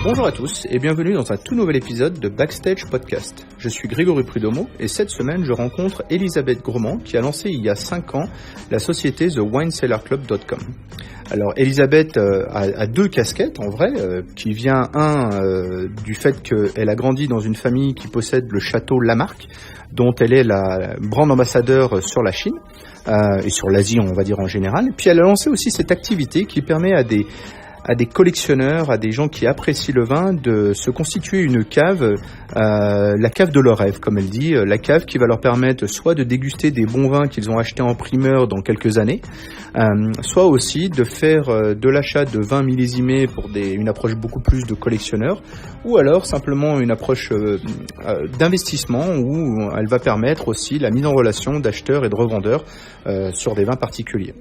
Bonjour à tous et bienvenue dans un tout nouvel épisode de Backstage Podcast. Je suis Grégory Prudomo et cette semaine je rencontre Elisabeth Gromand qui a lancé il y a 5 ans la société TheWineCellarClub.com. Alors Elisabeth a deux casquettes en vrai, qui vient du fait qu'elle a grandi dans une famille qui possède le château Lamarque, dont elle est la brand ambassadeur sur la Chine et sur l'Asie on va dire en général. Puis elle a lancé aussi cette activité qui permet à des collectionneurs, à des gens qui apprécient le vin, de se constituer une cave, la cave de leur rêve, comme elle dit, la cave qui va leur permettre soit de déguster des bons vins qu'ils ont achetés en primeur dans quelques années, soit aussi de faire de l'achat de vins millésimés pour une approche beaucoup plus de collectionneurs, ou alors simplement une approche d'investissement où elle va permettre aussi la mise en relation d'acheteurs et de revendeurs sur des vins particuliers.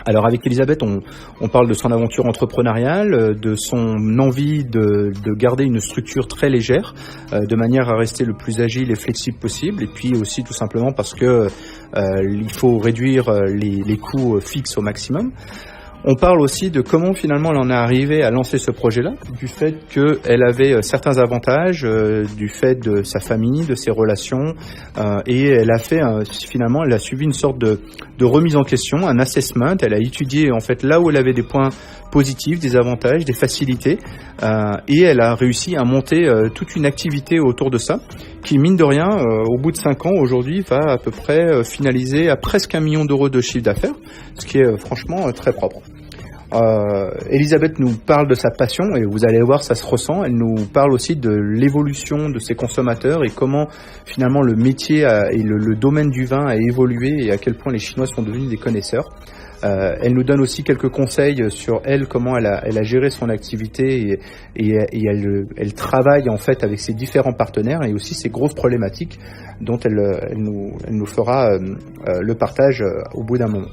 Alors avec Elisabeth, on parle de son aventure entrepreneuriale, de son envie de garder une structure très légère, de manière à rester le plus agile et flexible possible, et puis aussi tout simplement parce que il faut réduire les coûts fixes au maximum. On parle aussi de comment finalement elle en est arrivée à lancer ce projet-là, du fait qu'elle avait certains avantages, du fait de sa famille, de ses relations, et elle a fait finalement elle a suivi une sorte de remise en question, un assessment. Elle a étudié en fait là où elle avait des points positifs, des avantages, des facilités, et elle a réussi à monter toute une activité autour de ça, qui mine de rien, au bout de 5 ans aujourd'hui, va à peu près finaliser à presque 1 million d'euros de chiffre d'affaires, ce qui est franchement très propre. Elisabeth nous parle de sa passion et vous allez voir, ça se ressent. Elle nous parle aussi de l'évolution de ses consommateurs et comment finalement le métier et le domaine du vin a évolué et à quel point les Chinois sont devenus des connaisseurs. Elle nous donne aussi quelques conseils sur comment elle a géré son activité et elle travaille en fait avec ses différents partenaires et aussi ses grosses problématiques dont elle nous fera le partage au bout d'un moment.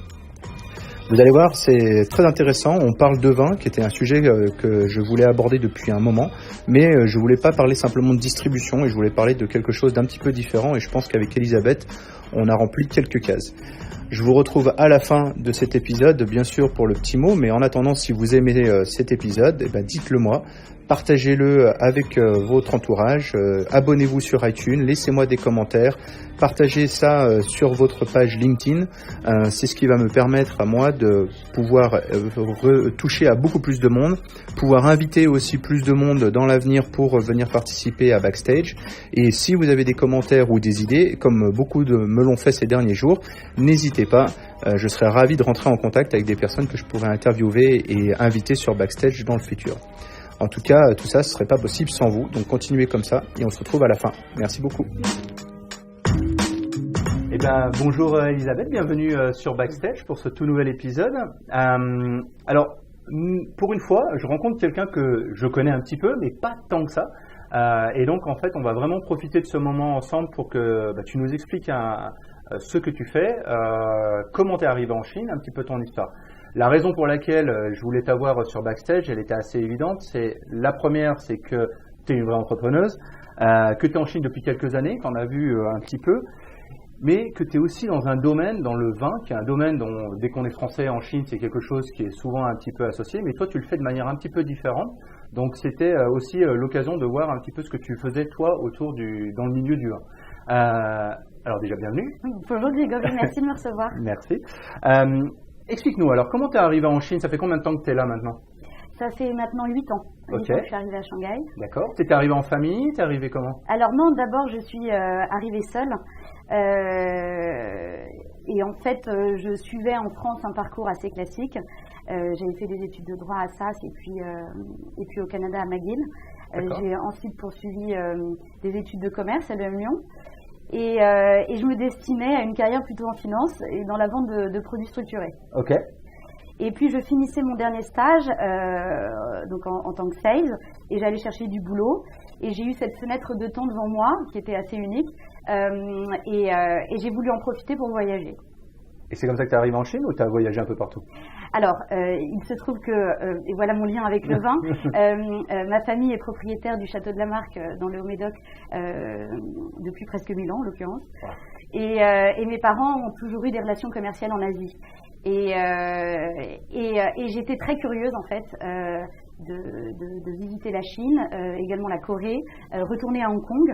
Vous allez voir, c'est très intéressant. On parle de vin, qui était un sujet que je voulais aborder depuis un moment, mais je voulais pas parler simplement de distribution et je voulais parler de quelque chose d'un petit peu différent et je pense qu'avec Elisabeth, on a rempli quelques cases. Je vous retrouve à la fin de cet épisode, bien sûr pour le petit mot, mais en attendant, si vous aimez cet épisode, dites-le moi. Partagez-le avec votre entourage, abonnez-vous sur iTunes, laissez-moi des commentaires, partagez ça sur votre page LinkedIn. C'est ce qui va me permettre à moi de pouvoir toucher à beaucoup plus de monde, pouvoir inviter aussi plus de monde dans l'avenir pour venir participer à Backstage. Et si vous avez des commentaires ou des idées, comme beaucoup me l'ont fait ces derniers jours, n'hésitez pas. Je serais ravi de rentrer en contact avec des personnes que je pourrais interviewer et inviter sur Backstage dans le futur. En tout cas, tout ça, ce serait pas possible sans vous. Donc, continuez comme ça et on se retrouve à la fin. Merci beaucoup. Bonjour Elisabeth, bienvenue sur Backstage pour ce tout nouvel épisode. Alors, pour une fois, je rencontre quelqu'un que je connais un petit peu, mais pas tant que ça. Et donc, en fait, on va vraiment profiter de ce moment ensemble pour que tu nous expliques ce que tu fais, comment tu es arrivé en Chine, un petit peu ton histoire. La raison pour laquelle je voulais t'avoir sur Backstage, elle était assez évidente. La première, c'est que tu es une vraie entrepreneuse, que tu es en Chine depuis quelques années, qu'on a vu un petit peu, mais que tu es aussi dans un domaine, dans le vin, qui est un domaine dont, dès qu'on est français en Chine, c'est quelque chose qui est souvent un petit peu associé, mais toi, tu le fais de manière un petit peu différente. Donc, c'était aussi l'occasion de voir un petit peu ce que tu faisais, toi, dans le milieu du vin. Alors déjà, bienvenue. Bonjour Grégory, merci de me recevoir. Merci. Explique-nous, alors, comment tu es arrivé en Chine? Ça fait combien de temps que tu es là maintenant? Ça fait maintenant 8 ans. Ok. Je suis arrivée à Shanghai. D'accord. Tu es arrivé en famille? Tu es arrivé comment? Alors non, d'abord je suis arrivée seule. Et en fait, je suivais en France un parcours assez classique. J'avais fait des études de droit à Assas et puis au Canada à McGill. J'ai ensuite poursuivi des études de commerce à l'EM Lyon. Et je me destinais à une carrière plutôt en finance et dans la vente de produits structurés. Ok. Et puis je finissais mon dernier stage donc en tant que sales et j'allais chercher du boulot et j'ai eu cette fenêtre de temps devant moi qui était assez unique et j'ai voulu en profiter pour voyager. Et c'est comme ça que tu es arrivé en Chine ou tu as voyagé un peu partout? Alors, il se trouve que, et voilà mon lien avec le vin, ma famille est propriétaire du château de Lamarque dans le Haut-Médoc depuis presque 1000 ans en l'occurrence. Wow. Et mes parents ont toujours eu des relations commerciales en Asie. Et j'étais très curieuse en fait de visiter la Chine, également la Corée, retourner à Hong Kong,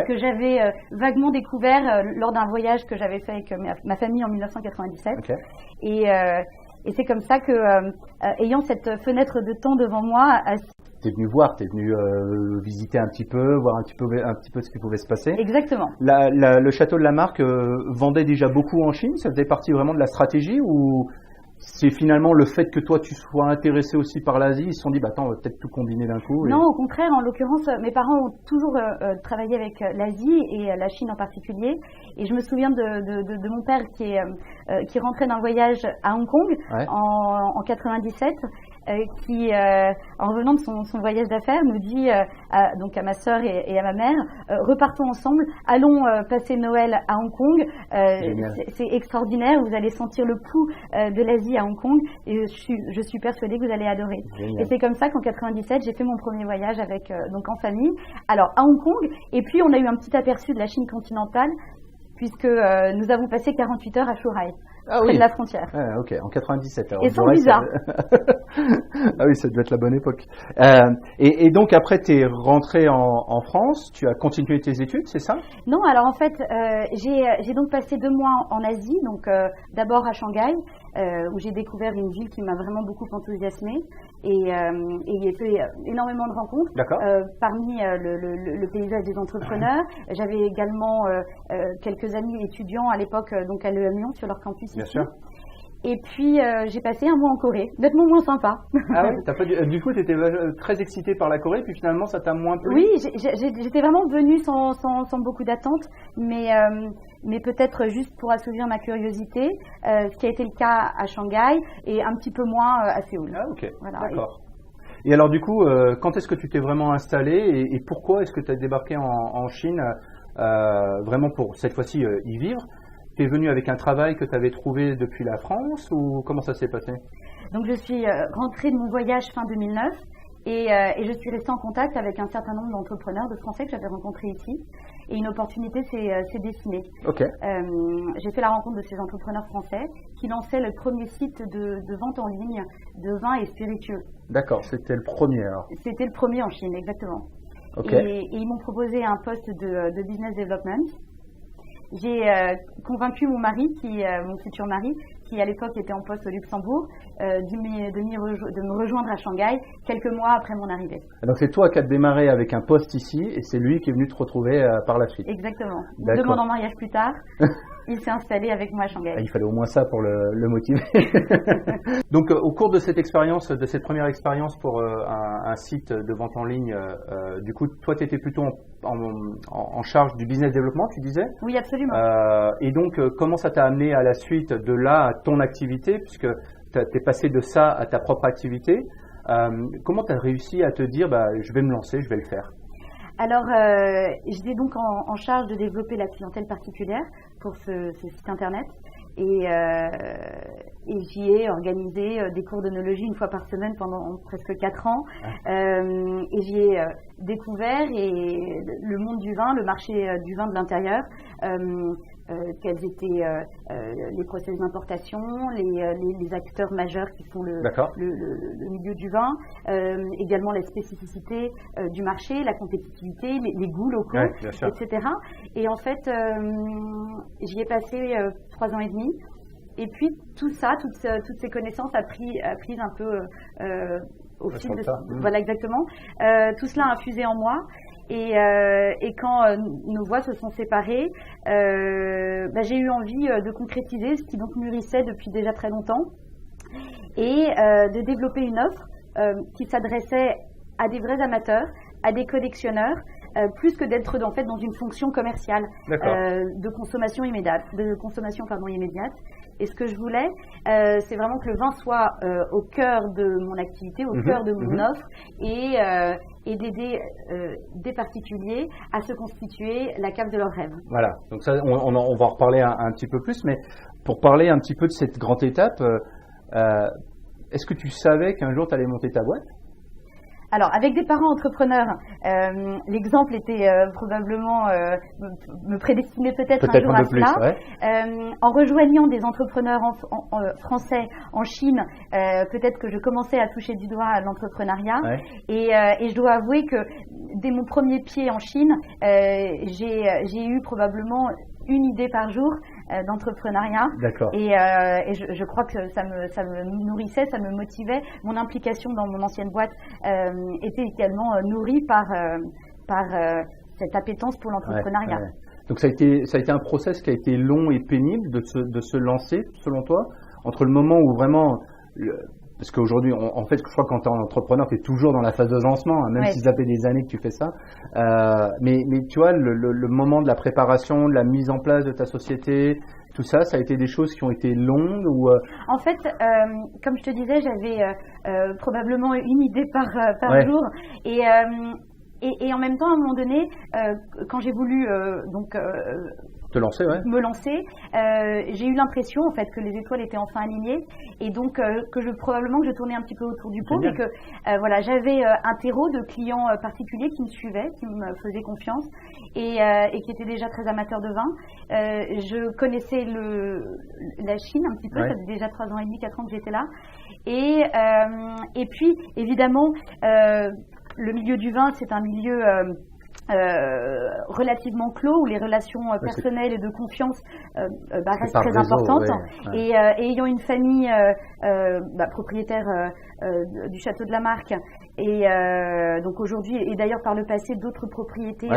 que j'avais vaguement découvert lors d'un voyage que j'avais fait avec ma famille en 1997. Et c'est comme ça que, ayant cette fenêtre de temps devant moi, t'es venu voir, t'es venu visiter un petit peu, voir un petit peu ce qui pouvait se passer. Exactement. Le château de la Marque vendait déjà beaucoup en Chine, ça faisait partie vraiment de la stratégie, ou c'est finalement le fait que toi tu sois intéressé aussi par l'Asie, ils se sont dit bah attends, on va peut-être tout combiner d'un coup. Non, au contraire, en l'occurrence, mes parents ont toujours travaillé avec l'Asie et la Chine en particulier. Et je me souviens de mon père qui rentrait d'un voyage à Hong Kong en 97. Qui, en revenant de son voyage d'affaires, nous dit donc à ma sœur et à ma mère, repartons ensemble, allons passer Noël à Hong Kong. C'est extraordinaire, vous allez sentir le pouls de l'Asie à Hong Kong, et je suis persuadée que vous allez adorer. Génial. Et c'est comme ça qu'en 97, j'ai fait mon premier voyage avec donc en famille. Alors à Hong Kong, et puis on a eu un petit aperçu de la Chine continentale, puisque nous avons passé 48 heures à Zhuhai. Près de la frontière. Ah, ok, en 97. Alors, et sans visa. Ah oui, ça devait être la bonne époque. Et donc après, tu es rentré en France, tu as continué tes études, c'est ça? Non, alors en fait, j'ai donc passé 2 mois en Asie, donc d'abord à Shanghai, où j'ai découvert une ville qui m'a vraiment beaucoup enthousiasmée, et il y a fait énormément de rencontres. Parmi le paysage des entrepreneurs. J'avais également quelques amis étudiants à l'époque, donc à l'EM Lyon, sur leur campus. Bien sûr. Et puis j'ai passé 1 mois en Corée, nettement moins sympa. Ah oui, du coup tu étais très excitée par la Corée, puis finalement ça t'a moins plu? Oui, j'étais vraiment venue sans beaucoup d'attente, mais peut-être juste pour assouvir ma curiosité, ce qui a été le cas à Shanghai et un petit peu moins à Séoul. Ah ok, voilà. D'accord. Et alors du coup, quand est-ce que tu t'es vraiment installée et pourquoi est-ce que tu as débarqué en Chine vraiment pour cette fois-ci y vivre? Tu es venu avec un travail que tu avais trouvé depuis la France, ou comment ça s'est passé? Donc je suis rentrée de mon voyage fin 2009 et je suis restée en contact avec un certain nombre d'entrepreneurs de Français que j'avais rencontrés ici, et une opportunité s'est dessinée. J'ai fait la rencontre de ces entrepreneurs français qui lançaient le premier site de vente en ligne de vin et spiritueux. D'accord, c'était le premier alors? C'était le premier en Chine, exactement. Et ils m'ont proposé un poste de business development. J'ai convaincu mon mari, mon futur mari, qui à l'époque était en poste au Luxembourg, de me rejoindre à Shanghai quelques mois après mon arrivée. Donc c'est toi qui as démarré avec un poste ici, et c'est lui qui est venu te retrouver par la suite. Exactement. 2 mois en mariage plus tard, il s'est installé avec moi à Shanghai. Il fallait au moins ça pour le motiver. Donc au cours de cette première expérience pour un site de vente en ligne, du coup toi tu étais plutôt en charge du business développement, tu disais? Oui, absolument. Et donc comment ça t'a amené à la suite de là à ton activité, puisque tu es passé de ça à ta propre activité? Comment tu as réussi à te dire je vais me lancer, je vais le faire? Alors, j'étais donc en charge de développer la clientèle particulière pour ce site internet, et j'y ai organisé des cours d'œnologie 1 fois par semaine pendant presque 4 ans, et j'y ai découvert le monde du vin, le marché du vin de l'intérieur, quels étaient les process d'importation, les acteurs majeurs qui font le milieu du vin, également les spécificités du marché, la compétitivité, les goûts locaux, etc. Et en fait, j'y ai passé 3 ans et demi. Et puis tout ça, toutes ces connaissances a pris un peu au fil de ça. Voilà, exactement. Tout cela a infusé en moi. Et quand nos voies se sont séparées, j'ai eu envie de concrétiser ce qui donc mûrissait depuis déjà très longtemps, et de développer une offre qui s'adressait à des vrais amateurs, à des collectionneurs, plus que d'être en fait dans une fonction commerciale de consommation immédiate. Et ce que je voulais, c'est vraiment que le vin soit au cœur de mon activité, au cœur de mon offre, et d'aider des particuliers à se constituer la cave de leurs rêves. Voilà, donc ça, on va en reparler un petit peu plus, mais pour parler un petit peu de cette grande étape, est-ce que tu savais qu'un jour tu allais monter ta boîte? Alors, avec des parents entrepreneurs, l'exemple était probablement me prédestinait peut-être un jour à cela. Ouais. En rejoignant des entrepreneurs français en Chine, peut-être que je commençais à toucher du doigt à l'entrepreneuriat. Ouais. Et je dois avouer que dès mon premier pied en Chine, j'ai eu probablement une idée par jour d'entrepreneuriat. D'accord. Et je crois que ça me nourrissait, ça me motivait. Mon implication dans mon ancienne boîte était également nourrie par cette appétence pour l'entrepreneuriat. Ouais. Donc ça a été un process qui a été long et pénible de se lancer, selon toi, entre le moment où vraiment parce qu'aujourd'hui, en fait, je crois que quand tu es entrepreneur, tu es toujours dans la phase de lancement, hein, même si ça fait des années que tu fais ça. Mais tu vois, le moment de la préparation, de la mise en place de ta société, tout ça, ça a été des choses qui ont été longues ou En fait, comme je te disais, j'avais probablement une idée par jour. Et en même temps, à un moment donné, quand j'ai voulu te lancer, me lancer, j'ai eu l'impression en fait que les étoiles étaient enfin alignées et donc probablement que je tournais un petit peu autour du pot et que voilà, j'avais un terreau de clients particuliers qui me suivaient, qui me faisaient confiance et qui étaient déjà très amateurs de vin. Je connaissais la Chine un petit peu, ça fait déjà 3 ans et demi, 4 ans que j'étais là et puis évidemment le milieu du vin, c'est un milieu relativement clos où les relations personnelles et de confiance restent très importantes. Et ayant une famille propriétaire du château de la Marque et donc aujourd'hui et d'ailleurs par le passé d'autres propriétés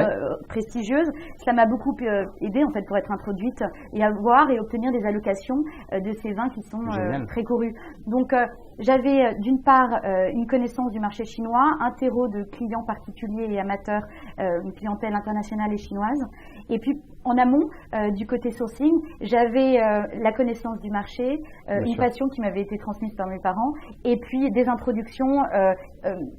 prestigieuses, cela m'a beaucoup aidé en fait pour être introduite et avoir et obtenir des allocations de ces vins qui sont très courus. Donc j'avais d'une part une connaissance du marché chinois, un terreau de clients particuliers et amateurs, une clientèle internationale et chinoise. Et puis en amont du côté sourcing, j'avais la connaissance du marché, une passion qui m'avait été transmise par mes parents, et puis des introductions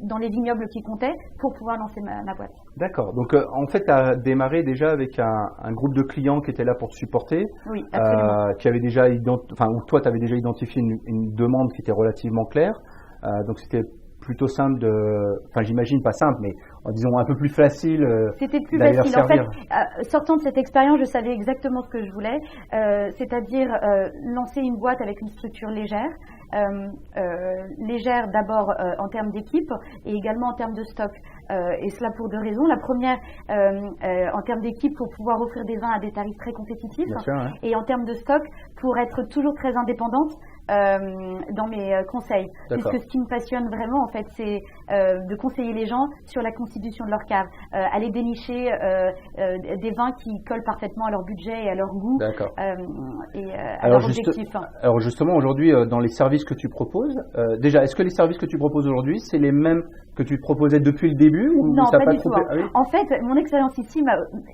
dans les vignobles qui comptaient pour pouvoir lancer ma boîte. D'accord. Donc en fait, tu as démarré déjà avec un groupe de clients qui étaient là pour te supporter. Oui, absolument. Qui avait déjà où toi, tu avais déjà identifié une demande qui était relativement claire. Donc c'était plutôt simple j'imagine pas simple, mais disons un peu plus facile. C'était plus facile. En fait, sortant de cette expérience, je savais exactement ce que je voulais, c'est-à-dire lancer une boîte avec une structure légère. Légère d'abord en termes d'équipe et également en termes de stock. Et cela pour 2 raisons. La première, en termes d'équipe, pour pouvoir offrir des vins à des tarifs très compétitifs. Bien sûr, et en termes de stock, pour être toujours très indépendante dans mes conseils. Puisque ce qui me passionne vraiment, en fait, c'est de conseiller les gens sur la constitution de leur cave, aller dénicher des vins qui collent parfaitement à leur budget et à leur goût et à leur objectif. Alors justement, aujourd'hui, dans les services que tu proposes, déjà, est-ce que les services que tu proposes aujourd'hui, c'est les mêmes que tu proposais depuis le début ou Non, ça pas pas du tout. Ah oui en fait, mon expérience ici,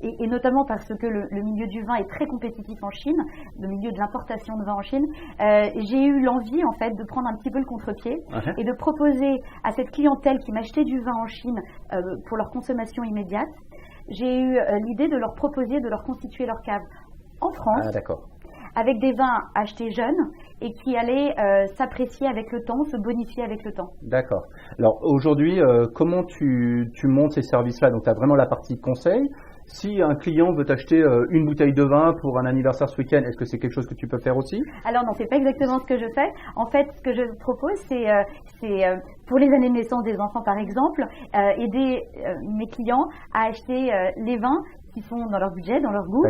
et notamment parce que le milieu du vin est très compétitif en Chine, le milieu de l'importation de vin en Chine, j'ai eu l'envie en fait de prendre un petit peu le contre-pied et de proposer à cette clientèle qui m'achetait du vin en Chine pour leur consommation immédiate, j'ai eu l'idée de leur proposer de leur constituer leur cave en France. Ah, d'accord. Avec des vins achetés jeunes et qui allaient s'apprécier avec le temps, se bonifier avec le temps. D'accord. Alors aujourd'hui, comment tu montes ces services-là? Donc tu as vraiment la partie conseil. Si un client veut t'acheter une bouteille de vin pour un anniversaire ce week-end, est-ce que c'est quelque chose que tu peux faire aussi? Alors non, c'est pas exactement ce que je fais. En fait, ce que je propose, c'est pour les années de naissance des enfants par exemple, aider mes clients à acheter les vins qui sont dans leur budget, dans leur goût,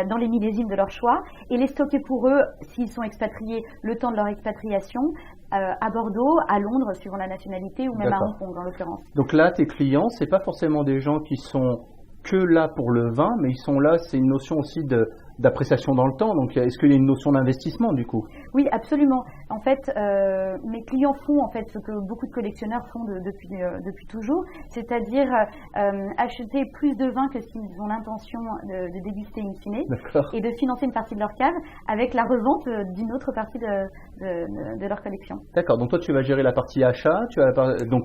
dans les millésimes de leur choix, et les stocker pour eux, s'ils sont expatriés, le temps de leur expatriation, à Bordeaux, à Londres, suivant la nationalité, ou même à Hong Kong, en l'occurrence. Donc là, tes clients, c'est pas forcément des gens qui sont que là pour le vin, mais ils sont là, c'est une notion aussi d'appréciation dans le temps. Donc, est-ce qu'il y a une notion d'investissement du coup? Oui, absolument. En fait, mes clients font en fait ce que beaucoup de collectionneurs font depuis toujours, c'est-à-dire acheter plus de vin que ce qu'ils ont l'intention de déguster in fine, et de financer une partie de leur cave avec la revente d'une autre partie de leur collection. D'accord. Donc toi, tu vas gérer la partie achat, donc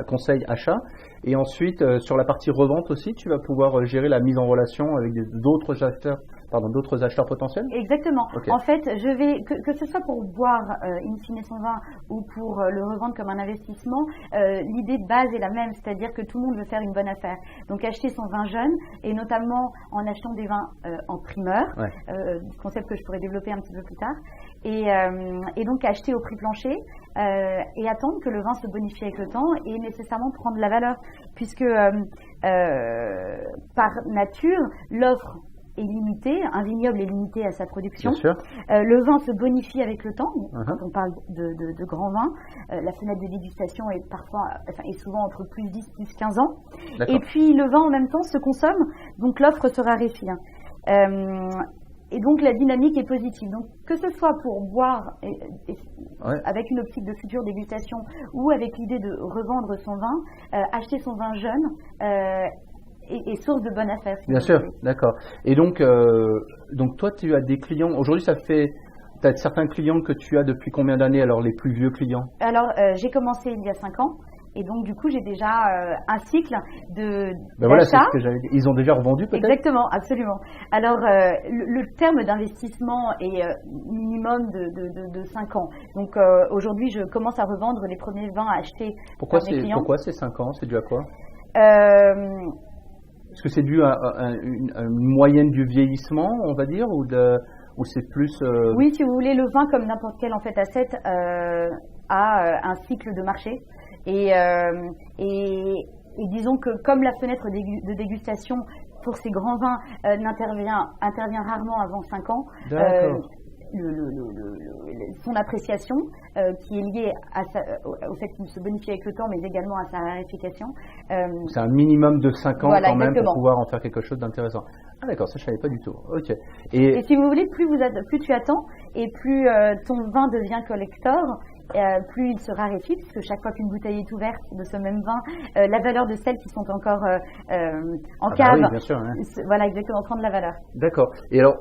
conseil achat, et ensuite sur la partie revente aussi, tu vas pouvoir gérer la mise en relation avec d'autres acheteurs d'autres acheteurs potentiels? Exactement. Okay. En fait, je vais que ce soit pour boire in fine son vin ou pour le revendre comme un investissement, l'idée de base est la même, c'est-à-dire que tout le monde veut faire une bonne affaire. Donc acheter son vin jeune et notamment en achetant des vins en primeur, concept que je pourrais développer un petit peu plus tard, et donc acheter au prix plancher et attendre que le vin se bonifie avec le temps et nécessairement prendre de la valeur, puisque par nature l'offre est limité, un vignoble est limité à sa production. Bien sûr. Le vin se bonifie avec le temps. Quand on parle de grands vins, la fenêtre de dégustation est souvent entre plus 10, plus 15 ans. Et puis le vin en même temps se consomme, donc l'offre se raréfie. Et donc la dynamique est positive. Donc que ce soit pour boire avec une optique de future dégustation ou avec l'idée de revendre son vin, acheter son vin jeune et source de bonne affaire. Bien sûr, d'accord. Et donc toi, tu as des clients. Aujourd'hui, tu as certains clients que tu as depuis combien d'années, alors les plus vieux clients? Alors, j'ai commencé il y a 5 ans. Et donc, du coup, j'ai déjà un cycle d'achat. Voilà, c'est ce que j'avais dit. Ils ont déjà revendu peut-être? Exactement, absolument. Alors, le terme d'investissement est minimum de 5 ans. Donc, aujourd'hui, je commence à revendre les premiers vins achetés par mes clients. Pourquoi c'est 5 ans? C'est dû à quoi? Est-ce que c'est dû à une moyenne du vieillissement, on va dire, ou c'est plus... Oui, si vous voulez, le vin, comme n'importe quel en fait asset, a un cycle de marché. Et disons que comme la fenêtre de dégustation pour ces grands vins intervient rarement avant 5 ans, son appréciation qui est liée au fait qu'il se bonifie avec le temps, mais également à sa raréfication. C'est un minimum de 5 ans voilà, quand même exactement. pour pouvoir en faire quelque chose d'intéressant. Ah d'accord, ça je savais pas du tout. Ok. Et si vous voulez, plus tu attends et plus ton vin devient collector, plus il se raréfie, puisque chaque fois qu'une bouteille est ouverte de ce même vin, la valeur de celles qui sont encore en cave, oui, bien sûr, hein. Voilà, exactement, prend de la valeur. D'accord. Et alors,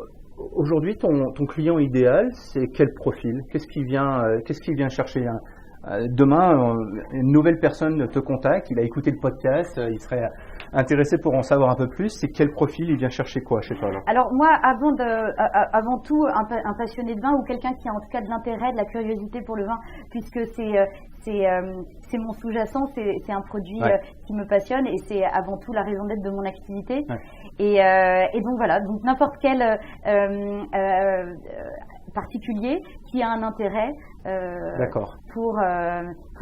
aujourd'hui, ton client idéal, c'est quel profil? Qu'est-ce qu'il vient chercher? Demain, une nouvelle personne te contacte, il a écouté le podcast, il serait intéressé pour en savoir un peu plus. C'est quel profil? Il vient chercher quoi chez toi? Alors moi, avant tout, un passionné de vin ou quelqu'un qui a en tout cas de l'intérêt, de la curiosité pour le vin, puisque c'est mon sous-jacent, c'est un produit qui me passionne et c'est avant tout la raison d'être de mon activité. Ouais. Et donc voilà, donc n'importe quel particulier qui a un intérêt pour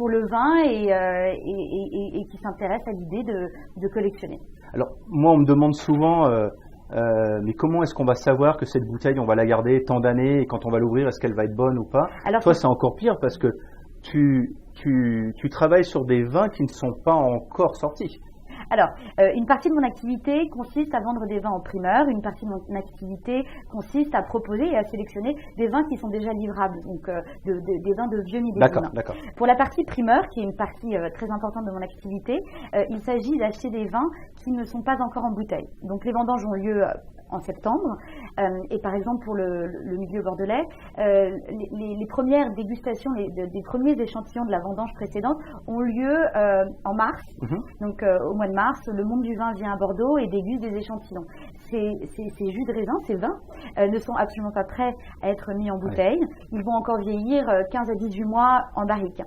le vin et qui s'intéresse à l'idée de collectionner. Alors moi on me demande souvent mais comment est-ce qu'on va savoir que cette bouteille on va la garder tant d'années et quand on va l'ouvrir est-ce qu'elle va être bonne ou pas? Alors, toi c'est encore pire parce que tu travailles sur des vins qui ne sont pas encore sortis. Alors, une partie de mon activité consiste à vendre des vins en primeur, une partie de mon activité consiste à proposer et à sélectionner des vins qui sont déjà livrables, donc des vins de vieux millésimes. D'accord. Pour la partie primeur, qui est une partie très importante de mon activité, il s'agit d'acheter des vins qui ne sont pas encore en bouteille. Donc les vendanges ont lieu en septembre, et par exemple pour le milieu bordelais, les premières dégustations, des premiers échantillons de la vendange précédente ont lieu en mars. Donc au mois de mars, le monde du vin vient à Bordeaux et déguste des échantillons. Ces jus de raisin, ces vins, ne sont absolument pas prêts à être mis en bouteille. Ils vont encore vieillir 15 à 18 mois en barrique.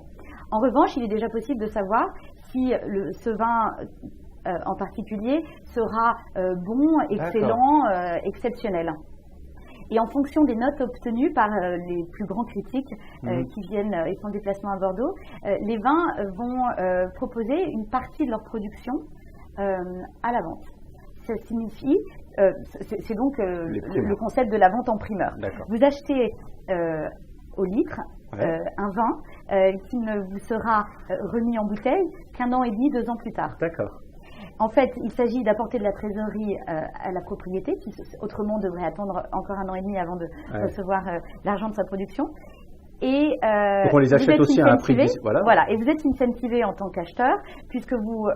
En revanche, il est déjà possible de savoir si ce vin en particulier sera bon, excellent, exceptionnel. Et en fonction des notes obtenues par les plus grands critiques qui viennent et font des déplacements à Bordeaux, les vins vont proposer une partie de leur production à la vente. Ça signifie, c'est donc le concept de la vente en primeur. Vous achetez au litre un vin qui ne vous sera remis en bouteille qu'un an et demi, 2 ans plus tard. D'accord. En fait, il s'agit d'apporter de la trésorerie à la propriété, qui autrement devrait attendre encore 1 an et demi avant de recevoir l'argent de sa production. Et donc on les achète aussi à un prix. Voilà, et vous êtes incentivé en tant qu'acheteur, puisque vous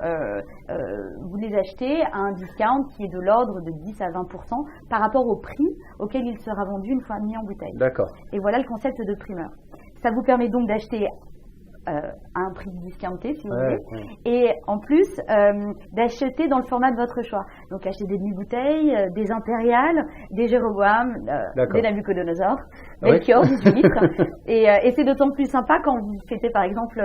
les achetez à un discount qui est de l'ordre de 10 à 20% par rapport au prix auquel il sera vendu une fois mis en bouteille. D'accord. Et voilà le concept de primeur. Ça vous permet donc d'acheter à un prix discounté, si vous voulez, et en plus d'acheter dans le format de votre choix. Donc acheter des demi-bouteilles, des impériales, des Jéroboam, des Nabucodonosor, Melchior, 18 litres. Et c'est d'autant plus sympa quand vous fêtez par exemple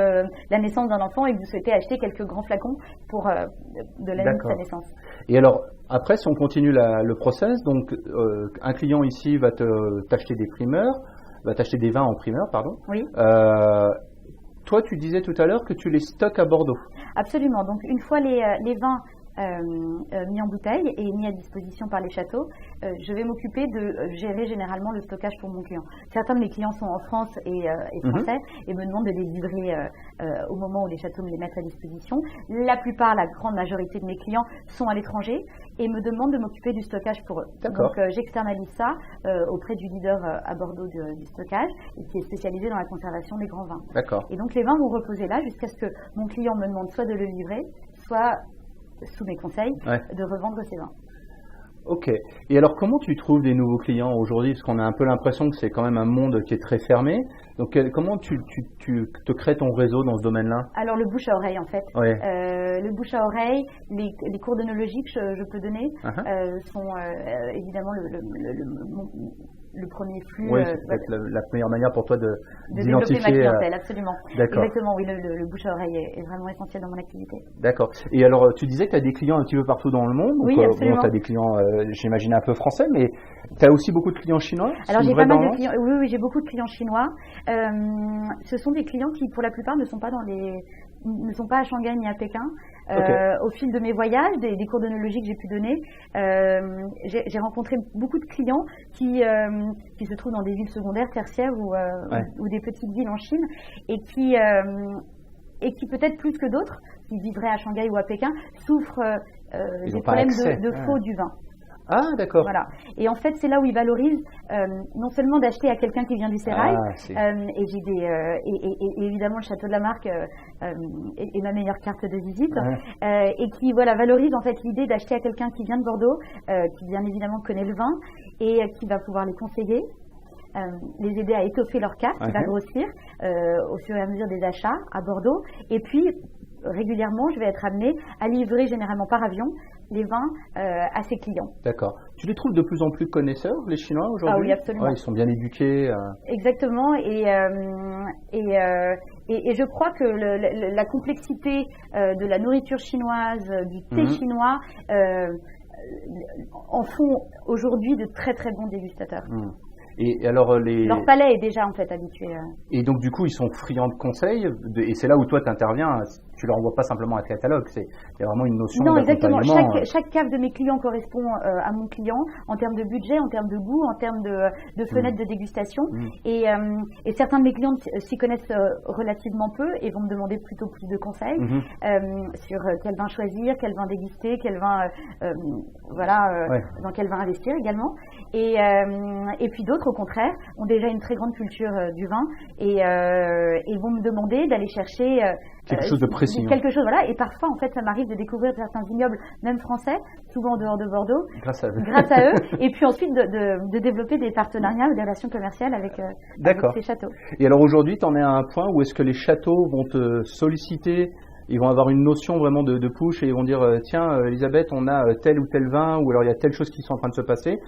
la naissance d'un enfant et que vous souhaitez acheter quelques grands flacons pour de l'année de sa naissance. Et alors, après, si on continue le process, donc un client ici va t'acheter des primeurs, va t'acheter des vins en primeur, pardon. Oui. Toi, tu disais tout à l'heure que tu les stockes à Bordeaux. Absolument. Donc, une fois les vins mis en bouteille et mis à disposition par les châteaux, je vais m'occuper de gérer généralement le stockage pour mon client. Certains de mes clients sont en France et français et me demandent de les livrer au moment où les châteaux me les mettent à disposition. La plupart, la grande majorité de mes clients sont à l'étranger et me demandent de m'occuper du stockage pour eux. Donc j'externalise ça auprès du leader à Bordeaux du stockage et qui est spécialisé dans la conservation des grands vins. Et donc les vins vont reposer là jusqu'à ce que mon client me demande soit de le livrer, soit sous mes conseils, de revendre ses vins. Ok. Et alors, comment tu trouves des nouveaux clients aujourd'hui? Parce qu'on a un peu l'impression que c'est quand même un monde qui est très fermé. Donc, comment tu te crées ton réseau dans ce domaine-là? Alors, le bouche à oreille, en fait. Le bouche à oreille, les cours d'œnologie que je peux donner sont évidemment le premier flux. Oui, c'est peut-être la meilleure manière pour toi de développer ma clientèle, absolument. Exactement, oui, le bouche à oreille est vraiment essentiel dans mon activité. D'accord. Et alors, tu disais que tu as des clients un petit peu partout dans le monde. Oui, donc, absolument. Tu as des clients, j'imagine, un peu français, mais tu as aussi beaucoup de clients chinois? Alors, j'ai pas mal de clients. Oui, j'ai beaucoup de clients chinois. Ce sont des clients qui, pour la plupart, ne sont pas à Shanghai ni à Pékin. Au fil de mes voyages, des cours d'œnologie que j'ai pu donner, j'ai rencontré beaucoup de clients qui se trouvent dans des villes secondaires, tertiaires ou des petites villes en Chine et qui peut-être plus que d'autres, qui vivraient à Shanghai ou à Pékin, souffrent des problèmes de faux du vin. Ah, d'accord. Voilà. Et en fait, c'est là où ils valorisent non seulement d'acheter à quelqu'un qui vient du sérail, et évidemment le château de la Marque est ma meilleure carte de visite, et qui valorise en fait l'idée d'acheter à quelqu'un qui vient de Bordeaux, qui bien évidemment connaît le vin et qui va pouvoir les conseiller. Les aider à étoffer leur carte, qui va grossir au fur et à mesure des achats à Bordeaux. Et puis, régulièrement, je vais être amenée à livrer généralement par avion les vins à ses clients. D'accord. Tu les trouves de plus en plus connaisseurs, les Chinois, aujourd'hui? Ah oui, absolument. Ils sont bien éduqués. Exactement. Et je crois que la complexité de la nourriture chinoise, du thé chinois, en font aujourd'hui de très très bons dégustateurs. Et alors leur palais est déjà en fait habitué. Et donc du coup ils sont friands de conseils et c'est là où toi tu interviens. Tu leur envoies pas simplement un catalogue, il y a vraiment une notion d'accompagnement. Non, exactement. Chaque cave de mes clients correspond à mon client en termes de budget, en termes de goût, en termes de fenêtres de dégustation. Et certains de mes clients s'y connaissent relativement peu et vont me demander plutôt plus de conseils sur quel vin choisir, quel vin déguster, quel vin dans quel vin investir également. Et puis d'autres, au contraire, ont déjà une très grande culture du vin et vont me demander d'aller chercher quelque chose de précis. Quelque chose, voilà. Et parfois, en fait, ça m'arrive de découvrir certains vignobles, même français, souvent en dehors de Bordeaux, grâce à eux. Et puis ensuite de développer des partenariats ou des relations commerciales avec ces châteaux. Et alors aujourd'hui, tu en es à un point où est-ce que les châteaux vont te solliciter? Ils vont avoir une notion vraiment de push et ils vont dire tiens Elisabeth, on a tel ou tel vin, ou alors il y a telle chose qui sont en train de se passer,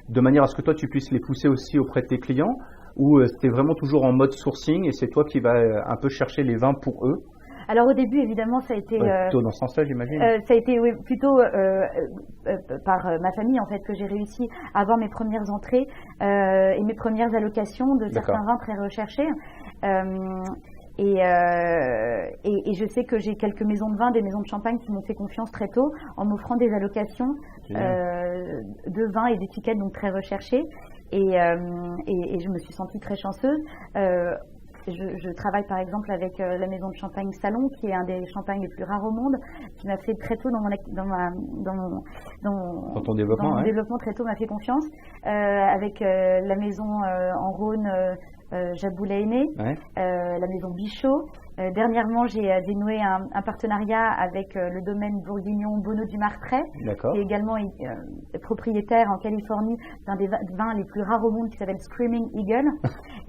de manière à ce que toi tu puisses les pousser aussi auprès de tes clients, ou tu es vraiment toujours en mode sourcing et c'est toi qui vas un peu chercher les vins pour eux? Alors au début, évidemment, ça a été plutôt dans ce sens-là, j'imagine. Ça a été plutôt par ma famille en fait que j'ai réussi à avoir mes premières entrées et mes premières allocations de certains vins très recherchés. Et je sais que j'ai quelques maisons de vin, des maisons de champagne qui m'ont fait confiance très tôt en m'offrant des allocations de vins et d'étiquettes donc très recherchées. Et je me suis sentie très chanceuse. Je travaille par exemple avec la maison de champagne Salon, qui est un des champagnes les plus rares au monde, qui m'a fait très tôt dans dans ton développement, mon développement très tôt m'a fait confiance, avec la maison en Rhône, Jaboulaïné, la maison Bichot. Dernièrement, j'ai dénoué un partenariat avec le domaine bourguignon Bonneau du Martret, qui est également propriétaire en Californie d'un des vins les plus rares au monde qui s'appelle Screaming Eagle.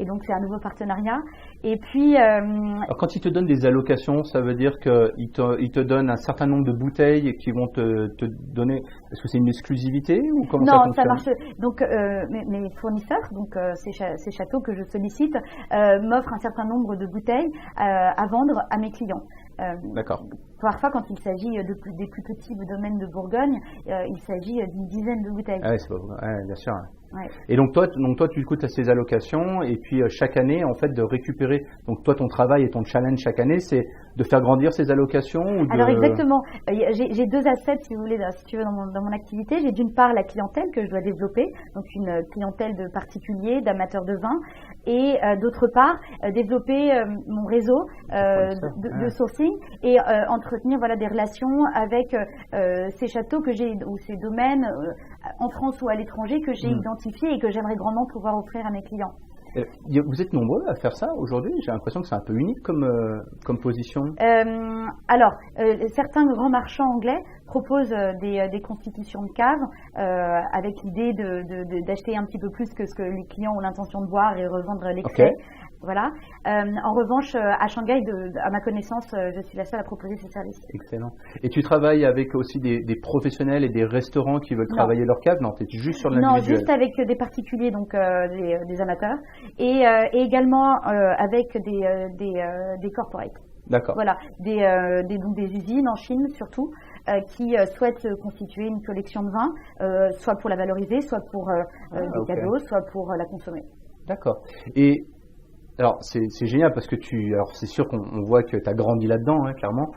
Et donc, c'est un nouveau partenariat. Et puis... Alors, quand ils te donnent des allocations, ça veut dire qu'ils te donnent un certain nombre de bouteilles qui vont te donner... Est-ce que c'est une exclusivité ou comment non, ça marche. Donc, mes fournisseurs, donc ces châteaux que je sollicite, m'offrent un certain nombre de bouteilles à vendre à mes clients. D'accord. Parfois, quand il s'agit des plus petits domaines de Bourgogne, il s'agit d'une dizaine de bouteilles. Ah oui, c'est pas beaucoup. Bien sûr. Ouais. Et donc toi, tu écoutes à ces allocations et puis chaque année, en fait, de récupérer. Donc toi, ton travail et ton challenge chaque année, c'est de faire grandir ces allocations ou Alors exactement. J'ai deux assets, si vous voulez, si tu veux, dans mon activité. J'ai d'une part la clientèle que je dois développer, donc une clientèle de particuliers, d'amateurs de vin, et d'autre part développer mon réseau de sourcing et entretenir des relations avec ces châteaux que j'ai ou ces domaines en France ou à l'étranger que j'ai identifiés et que j'aimerais grandement pouvoir offrir à mes clients. Vous êtes nombreux à faire ça aujourd'hui? J'ai l'impression que c'est un peu unique comme position. Alors, certains grands marchands anglais proposent des constitutions de caves avec l'idée d'acheter un petit peu plus que ce que les clients ont l'intention de boire et revendre l'excès. Voilà. En revanche, à Shanghai, à ma connaissance, je suis la seule à proposer ce service. Excellent. Et tu travailles avec aussi des professionnels et des restaurants qui veulent travailler leur cave? Non, tu es juste sur l'individuel. Non, juste avec des particuliers, donc des amateurs, et également avec des corporates. D'accord. Voilà, des usines en Chine surtout, qui souhaitent constituer une collection de vins, soit pour la valoriser, soit pour des cadeaux, soit pour la consommer. D'accord. Et alors c'est génial parce que alors c'est sûr qu'on voit que tu as grandi là-dedans, clairement.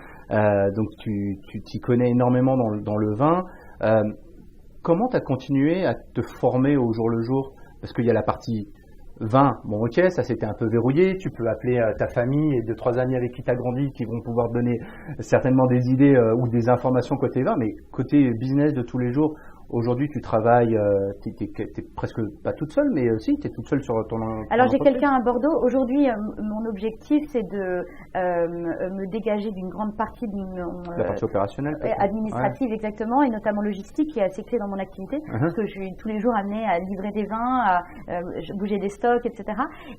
Donc tu t'y connais énormément dans le vin. Comment tu as continué à te former au jour le jour? Parce qu'il y a la partie vin, bon ok, ça c'était un peu verrouillé, tu peux appeler ta famille et 2-3 amis avec qui tu as grandi qui vont pouvoir te donner certainement des idées ou des informations côté vin, mais côté business de tous les jours, aujourd'hui tu travailles, t'es presque pas toute seule, mais aussi tu es toute seule sur ton Alors j'ai quelqu'un à Bordeaux, aujourd'hui mon objectif c'est de me dégager d'une grande partie de la partie opérationnelle administrative, exactement, et notamment logistique qui est assez clé dans mon activité, parce que je suis tous les jours amenée à livrer des vins, à bouger des stocks, etc.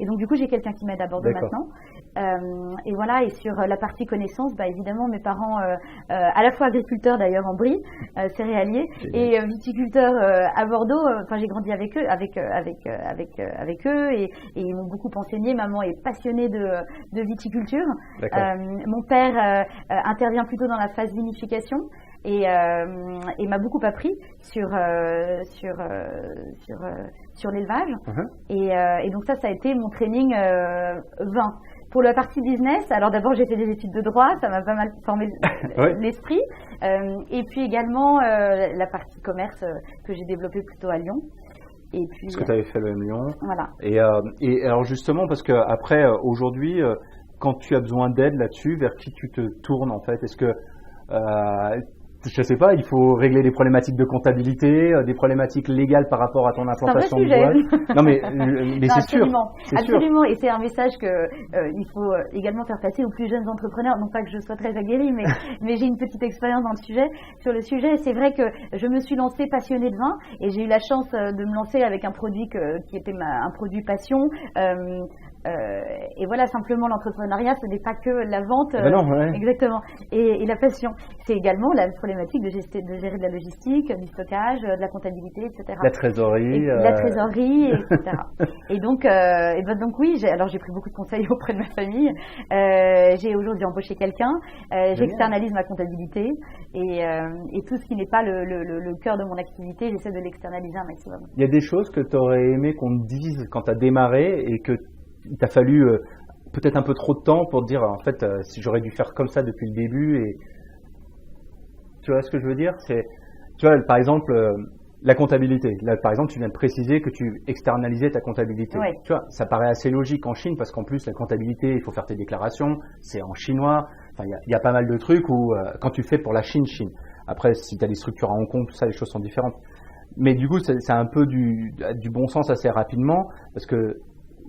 Et donc du coup j'ai quelqu'un qui m'aide à Bordeaux maintenant. Et voilà, et sur la partie connaissance, évidemment mes parents, à la fois agriculteurs d'ailleurs en Brie, céréaliers, et viticulteurs à Bordeaux, j'ai grandi avec eux, avec eux, et ils m'ont beaucoup enseigné. Maman est passionnée de viticulture. Mon père intervient plutôt dans la phase vinification et m'a beaucoup appris sur l'élevage. Et donc ça a été mon training vin. Pour la partie business, alors d'abord j'ai fait des études de droit, ça m'a pas mal formé l'esprit, et puis également la partie commerce que j'ai développée plutôt à Lyon. Et puis, parce que tu avais fait le Lyon. Voilà. Et alors justement, parce que après aujourd'hui, quand tu as besoin d'aide là-dessus, vers qui tu te tournes en fait? Est-ce que je sais pas, il faut régler des problématiques de comptabilité, des problématiques légales par rapport à ton implantation de boîte. Non mais c'est sûr. Absolument. Et c'est un message que il faut également faire passer aux plus jeunes entrepreneurs. Non pas que je sois très aguerrie, mais j'ai une petite expérience sur le sujet. C'est vrai que je me suis lancée passionnée de vin et j'ai eu la chance de me lancer avec un produit qui était un produit passion. Et voilà, simplement l'entrepreneuriat, ce n'est pas que la vente, exactement, et la passion. C'est également la problématique de gérer de la logistique, du stockage, de la comptabilité, etc. La trésorerie, etc. Et donc oui, j'ai pris beaucoup de conseils auprès de ma famille. J'ai aujourd'hui embauché quelqu'un. J'externalise ma comptabilité et tout ce qui n'est pas le cœur de mon activité, j'essaie de l'externaliser un maximum. Il y a des choses que tu aurais aimé qu'on te dise quand tu as démarré et que il t'a fallu peut-être un peu trop de temps pour te dire en fait si j'aurais dû faire comme ça depuis le début. Et tu vois ce que je veux dire? C'est, tu vois, par exemple la comptabilité. Là par exemple tu viens de préciser que tu externalisais ta comptabilité. Tu vois, ça paraît assez logique en Chine parce qu'en plus la comptabilité, il faut faire tes déclarations, c'est en chinois. Enfin il y a pas mal de trucs où quand tu fais pour la Chine. Après, si tu as des structures à Hong Kong, tout ça, les choses sont différentes. Mais du coup, c'est un peu du bon sens assez rapidement, parce que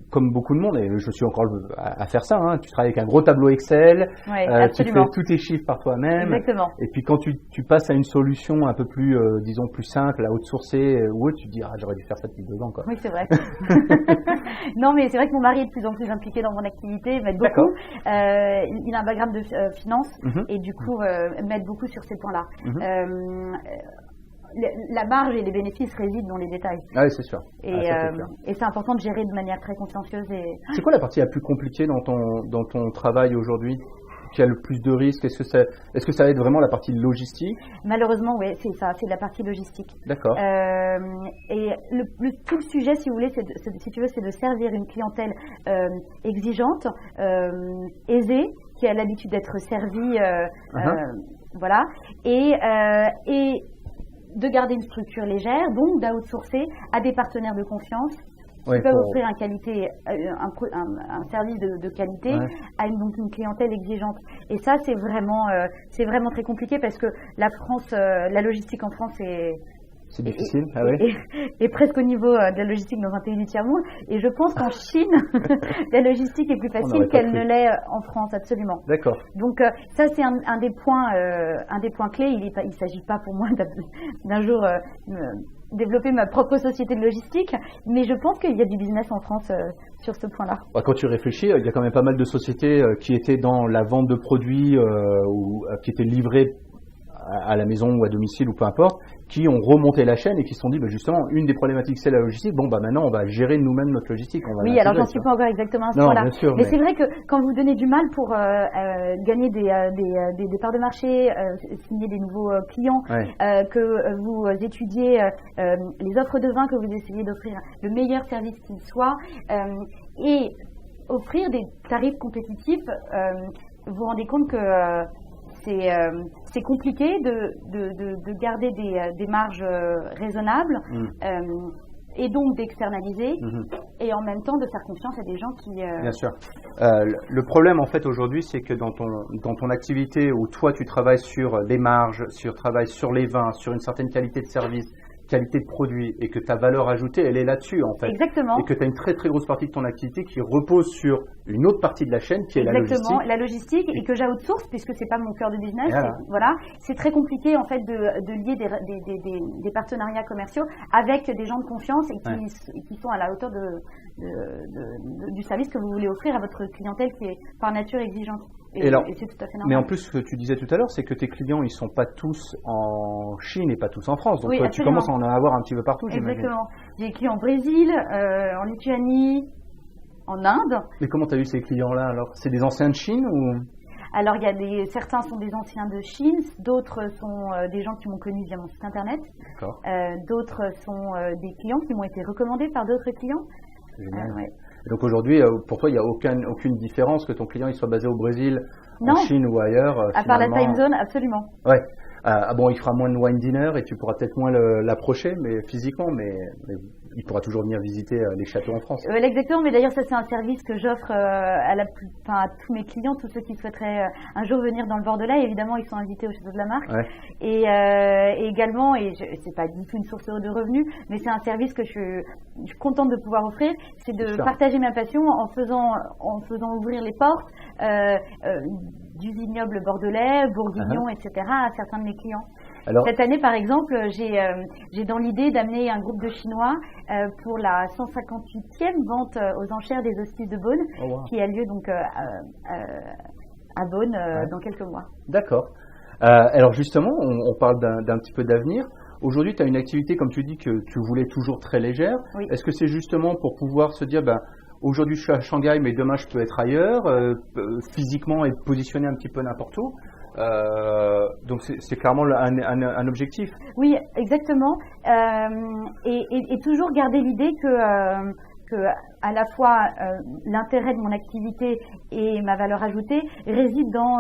comme beaucoup de monde, et je suis encore à faire ça, hein, tu travailles avec un gros tableau Excel, tu fais tous tes chiffres par toi-même. Exactement. Et puis quand tu passes à une solution un peu plus, disons, plus simple, à outsourcer ou autre, tu te dis, j'aurais dû faire ça depuis 2 ans, quoi. Oui, c'est vrai. Non, mais c'est vrai que mon mari est de plus en plus impliqué dans mon activité, m'aide beaucoup. Il a un background de finance et du coup, m'aide beaucoup sur ces points-là. La marge et les bénéfices résident dans les détails. Ah oui, c'est sûr. Et c'est important de gérer de manière très consciencieuse. C'est quoi la partie la plus compliquée dans ton travail aujourd'hui, qui a le plus de risques? Est-ce que ça va être vraiment la partie logistique? Malheureusement, oui, c'est ça, c'est la partie logistique. D'accord. Et tout le sujet, si vous voulez, si tu veux, c'est de servir une clientèle exigeante, aisée, qui a l'habitude d'être servie, voilà, et de garder une structure légère, donc d'outsourcer à des partenaires de confiance qui peuvent offrir un service de qualité à une clientèle exigeante. Et ça, c'est vraiment très compliqué parce que la France, la logistique en France c'est difficile, et presque au niveau de la logistique dans un pays du tiers-monde. Et je pense qu'en Chine, la logistique est plus facile qu'elle ne l'est en France, absolument. D'accord. Donc ça, c'est un des points clés. Il s'agit pas pour moi d'un jour développer ma propre société de logistique, mais je pense qu'il y a du business en France sur ce point-là. Quand tu réfléchis, il y a quand même pas mal de sociétés qui étaient dans la vente de produits ou qui étaient livrés à la maison ou à domicile ou peu importe, qui ont remonté la chaîne et qui se sont dit, justement, une des problématiques, c'est la logistique. Maintenant, on va gérer nous-mêmes notre logistique. Oui, alors j'en suis pas encore exactement à ce point-là. Mais c'est vrai que quand vous donnez du mal pour gagner des parts de marché, signer des nouveaux clients, que vous étudiez les offres de vin, que vous essayez d'offrir le meilleur service qui soit, et offrir des tarifs compétitifs, vous vous rendez compte que c'est compliqué de garder des marges raisonnables et donc d'externaliser et en même temps de faire confiance à des gens qui… Bien sûr. Le problème en fait aujourd'hui, c'est que dans ton activité où toi tu travailles sur les marges, travailles sur les vins, sur une certaine qualité de service, qualité de produit, et que ta valeur ajoutée, elle est là-dessus en fait. Exactement. Et que tu as une très très grosse partie de ton activité qui repose sur une autre partie de la chaîne qui est la logistique. Exactement, la logistique, et que j'outsource puisque c'est pas mon cœur de business. Voilà. C'est très compliqué en fait de lier des partenariats commerciaux avec des gens de confiance et qui sont à la hauteur du service que vous voulez offrir à votre clientèle qui est par nature exigeante. Et c'est tout à fait normal. Mais en plus, ce que tu disais tout à l'heure, c'est que tes clients, ils sont pas tous en Chine et pas tous en France. Donc tu commences à en avoir un petit peu partout, j'imagine. Exactement. J'ai des clients au Brésil, en Lituanie, en Inde. Mais comment tu as eu ces clients-là alors? C'est des anciens de Chine ou? Alors, certains sont des anciens de Chine, d'autres sont des gens qui m'ont connu via mon site internet. D'accord. D'autres sont des clients qui m'ont été recommandés par d'autres clients. Génial. Et donc aujourd'hui, pour toi, il n'y a aucune différence que ton client il soit basé au Brésil, en Chine ou ailleurs. À part la time zone, absolument. Ouais. Il fera moins de wine dinner et tu pourras peut-être moins l'approcher, mais physiquement, mais il pourra toujours venir visiter les châteaux en France. Exactement, mais d'ailleurs ça c'est un service que j'offre à tous mes clients, tous ceux qui souhaiteraient un jour venir dans le Bordelais. Évidemment, ils sont invités au château de la Marque. Et également, c'est pas du tout une source de revenus, mais c'est un service que je suis contente de pouvoir offrir, c'est de partager ma passion en faisant ouvrir les portes du vignoble bordelais, bourguignon, etc. à certains de mes clients. Alors, cette année, par exemple, j'ai dans l'idée d'amener un groupe de Chinois pour la 158e vente aux enchères des hospices de Beaune, qui a lieu donc à Beaune dans quelques mois. D'accord. Alors justement, on parle d'un petit peu d'avenir. Aujourd'hui, tu as une activité, comme tu dis, que tu voulais toujours très légère. Oui. Est-ce que c'est justement pour pouvoir se dire, aujourd'hui je suis à Shanghai, mais demain je peux être ailleurs, physiquement et positionné un petit peu n'importe où. Donc c'est clairement un objectif. Oui, exactement. Et toujours garder l'idée que à la fois l'intérêt de mon activité et ma valeur ajoutée réside dans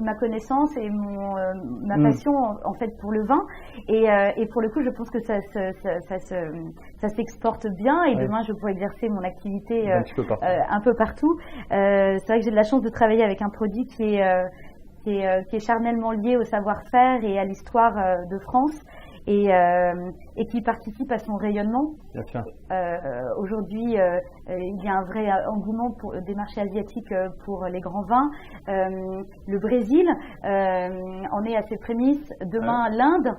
ma connaissance et ma passion en fait pour le vin. Et pour le coup, je pense que ça s'exporte bien et demain je pourrais exercer mon activité un peu partout. C'est vrai que j'ai de la chance de travailler avec un produit qui qui est charnellement lié au savoir-faire et à l'histoire de France. Et qui participe à son rayonnement. Bien sûr. Aujourd'hui, il y a un vrai engouement des marchés asiatiques pour les grands vins. Le Brésil en est à ses prémices. Demain, l'Inde,